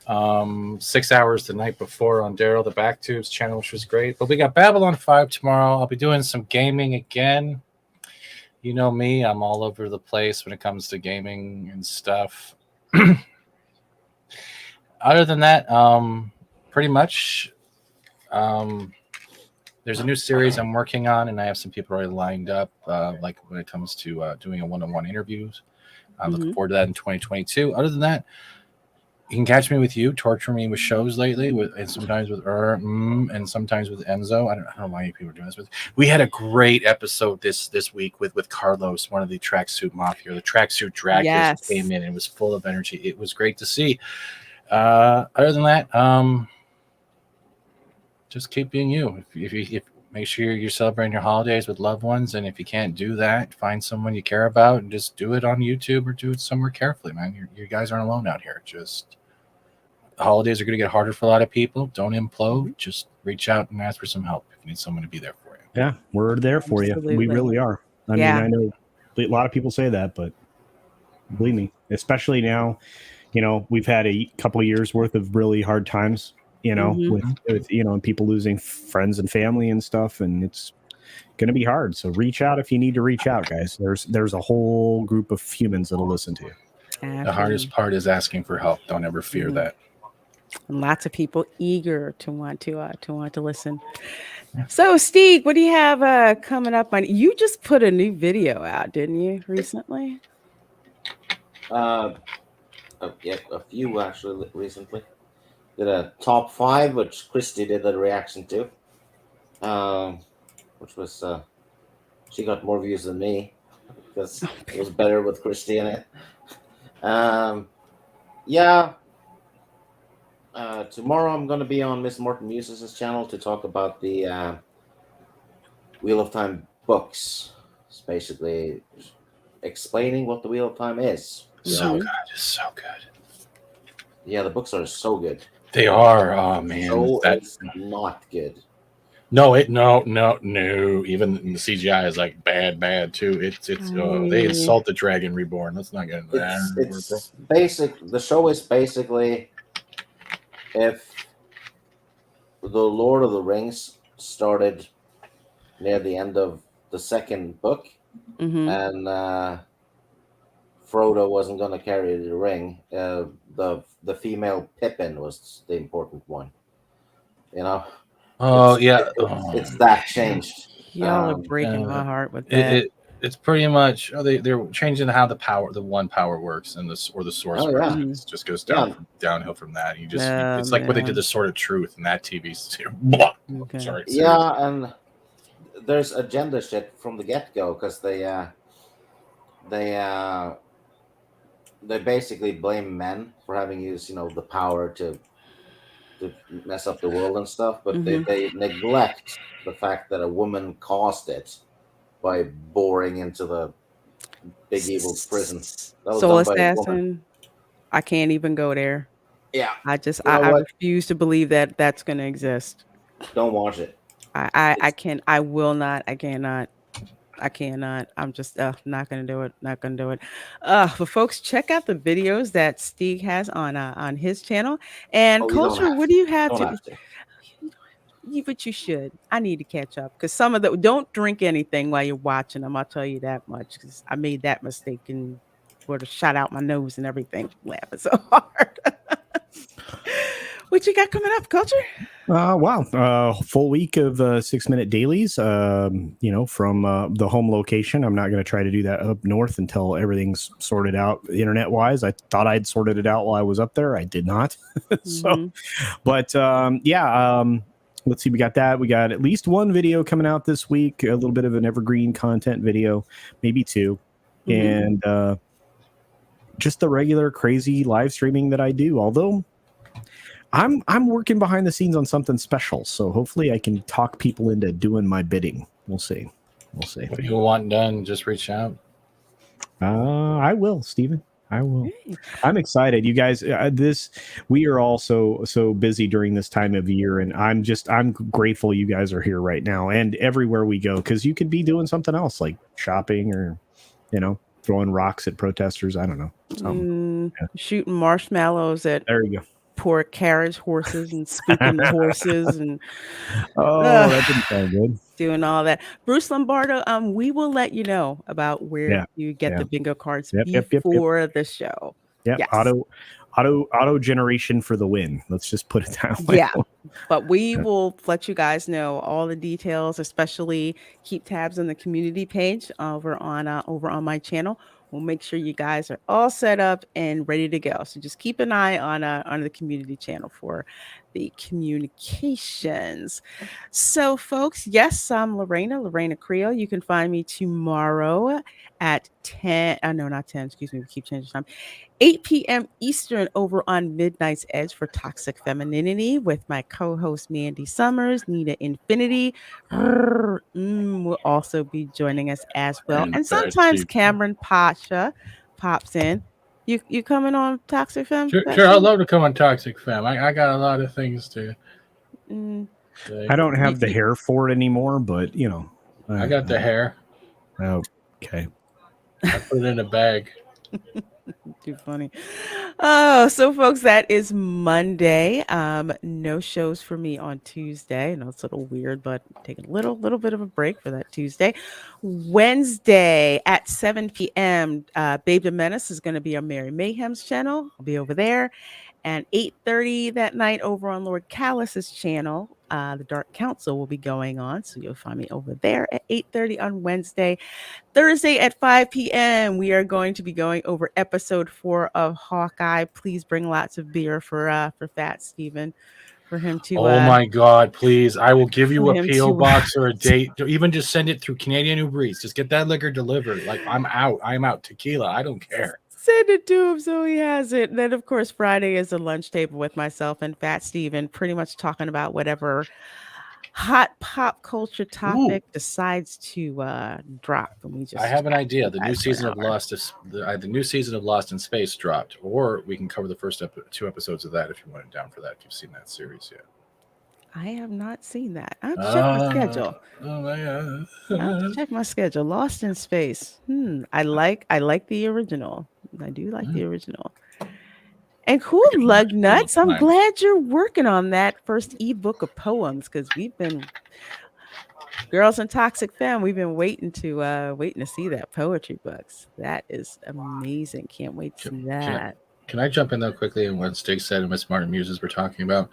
6 hours the night before on Daryl the Backtubes channel, which was great. But we got Babylon 5 tomorrow. I'll be doing some gaming again. You know me, I'm all over the place when it comes to gaming and stuff. Other than that, pretty much there's a new series I'm working on, and I have some people already lined up, like when it comes to doing a one-on-one interviews. I'm looking forward to that in 2022. Other than that, you can catch me with you, torturing me with shows lately, and sometimes with and sometimes with Enzo. I don't know why people are doing this with. We had a great episode this week with Carlos, one of the Tracksuit Mafia. The Tracksuit Dragons came in and was full of energy. It was great to see. Other than that, just keep being you. If make sure you're celebrating your holidays with loved ones, and if you can't do that, find someone you care about and just do it on YouTube or do it somewhere carefully, man. You guys aren't alone out here. Just the holidays are going to get harder for a lot of people. Don't implode. Just reach out and ask for some help if you need someone to be there for you. Yeah, we're there for you. We really are. I mean, I know a lot of people say that, but believe me, especially now, we've had a couple of years worth of really hard times, with and people losing friends and family and stuff, and it's going to be hard. So reach out if you need to reach out, guys. There's a whole group of humans that'll listen to you. The hardest part is asking for help. Don't ever fear that. And lots of people eager to want to listen. So, Steve, what do you have coming up on? You just put a new video out, didn't you, recently? Yeah, a few actually recently. Did a top 5, which Christy did a reaction to, which was she got more views than me because it was better with Christy in it. Yeah. Tomorrow I'm going to be on Miss Morton Muses' channel to talk about the Wheel of Time books. It's basically explaining what the Wheel of Time is. So good. It's so good. Yeah, the books are so good. They are. Oh man, So it's not good. No. Even the CGI is like bad too. It's they insult the Dragon Reborn. Let's not get into that. It's basic. The show is basically if the Lord of the Rings started near the end of the second book, and Frodo wasn't going to carry the ring. The female Pippin was the important one. You know. Oh it's that changed. Y'all are breaking my heart with that. It's pretty much they're changing how the one power works and the sorcerer. It just goes downhill from that. It's like what they did the Sword of Truth in that TV series. Okay. Sorry. Yeah, and there's agenda shit from the get-go because they basically blame men for having used the power to mess up the world and stuff, but they neglect the fact that a woman caused it by boring into the big evil prison. That was Soul done by a woman. Assassin. I can't even go there. Yeah, I refuse to believe that that's going to exist. Don't watch it. I can't. I will not. I cannot. I cannot. I'm just not gonna do it. Not gonna do it. But folks, check out the videos that Steve has on his channel. And Culture, what do you have to? But you should. I need to catch up because some of the don't drink anything while you're watching them. I'll tell you that much because I made that mistake and would have shot out my nose and everything. Laughing so hard. What you got coming up, Culture? Wow. Full week of 6-minute dailies, from the home location. I'm not going to try to do that up north until everything's sorted out internet wise. I thought I'd sorted it out while I was up there. I did not. Let's see. We got that. We got at least one video coming out this week, a little bit of an evergreen content video, maybe 2. And just the regular crazy live streaming that I do. Although I'm working behind the scenes on something special, so hopefully I can talk people into doing my bidding. We'll see. If you want done, just reach out. I will, Stephen. I will. I'm excited, you guys. We are all so busy during this time of year, and I'm grateful you guys are here right now and everywhere we go, because you could be doing something else like shopping or throwing rocks at protesters. I don't know. Shooting marshmallows at there you go. Poor carriage horses and spooking the horses and that didn't sound good. Doing all that. Bruce Lombardo, we will let you know about where you get the bingo cards before the show. Yep. Yes. Auto generation for the win. Let's just put it that way. Yeah. But we will let you guys know all the details, especially keep tabs on the community page over on my channel. We'll make sure you guys are all set up and ready to go. So just keep an eye on the community channel for the communications. So, folks, yes, I'm Lorena Creel. You can find me tomorrow at 10. No, not 10. Excuse me. We keep changing time. 8 p.m. Eastern over on Midnight's Edge for Toxic Femininity with my co-host Mandy Summers. Nina Infinity will also be joining us as well. And sometimes Cameron Pasha pops in. You coming on Toxic Fem? Sure, I'd love to come on Toxic Fem. I got a lot of things to say. I don't have the hair for it anymore, but I got the hair. Okay. I put it in a bag. Too funny. Oh, so folks, that is Monday. No shows for me on Tuesday. I know it's a little weird, but taking a little bit of a break for that Tuesday. Wednesday at 7 p.m. Babe the Menace is going to be on Mary Mayhem's channel. I'll be over there. And 8:30 that night over on Lord Callus's channel, the Dark Council will be going on. So you'll find me over there at 8:30 on Wednesday. Thursday at 5 p.m., we are going to be going over episode 4 of Hawkeye. Please bring lots of beer for Fat Steven, for him to Oh my God, please. I will give you a P.O. box or a date. Even just send it through Canadian Uber Eats. Just get that liquor delivered. Like, I'm out. Tequila. I don't care. Send it to him so he has it. And then, of course, Friday is a lunch table with myself and Fat Steven, pretty much talking about whatever hot pop culture topic decides to drop. And we just I have an idea. The new season of Lost in Space dropped, or we can cover the first 2 episodes of that if you want it down for that. If you've seen that series yet. I have not seen that. I'll check my schedule. Oh my God. I'll check my schedule. Lost in Space. I like the original. I do like the original. And cool, Lug Nuts. I'm glad you're working on that first ebook of poems, because we've been Girls and Toxic Femme. We've been waiting to see that poetry books. That is amazing. Can't wait to see that. Can I jump in though quickly on what Stig said and what Smart and Muses were talking about?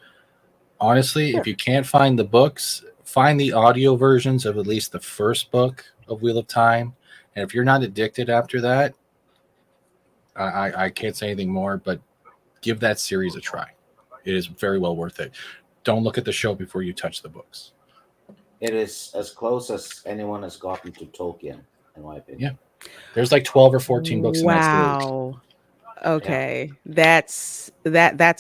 Honestly, if you can't find the books, find the audio versions of at least the first book of Wheel of Time. And if you're not addicted after that, I can't say anything more, but give that series a try. It is very well worth it. Don't look at the show before you touch the books. It is as close as anyone has gotten to Tolkien, in my opinion. Yeah. There's like 12 or 14 books in that series. Wow. Okay. Yeah. That's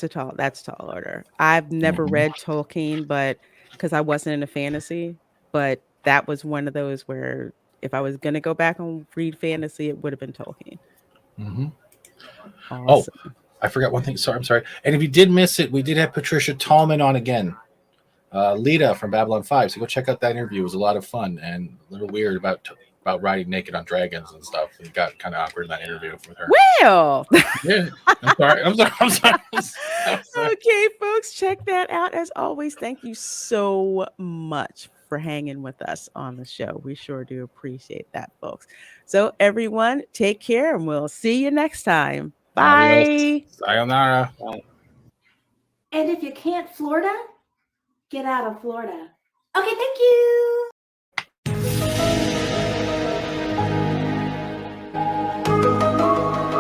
a tall order. I've never read Tolkien, but because I wasn't into fantasy, but that was one of those where if I was gonna go back and read fantasy, it would have been Tolkien. Awesome. Oh, I forgot one thing. Sorry, I'm sorry. And if you did miss it, we did have Patricia Tallman on again. Lita from Babylon 5. So go check out that interview. It was a lot of fun and a little weird about riding naked on dragons and stuff. It got kind of awkward in that interview with her. Well, yeah. I'm sorry. Okay, folks, check that out. As always, thank you so much for hanging with us on the show. We sure do appreciate that, folks. So everyone, take care and we'll see you next time. Bye. Sayonara. Bye. And if you can't Florida, get out of Florida. Okay, thank you.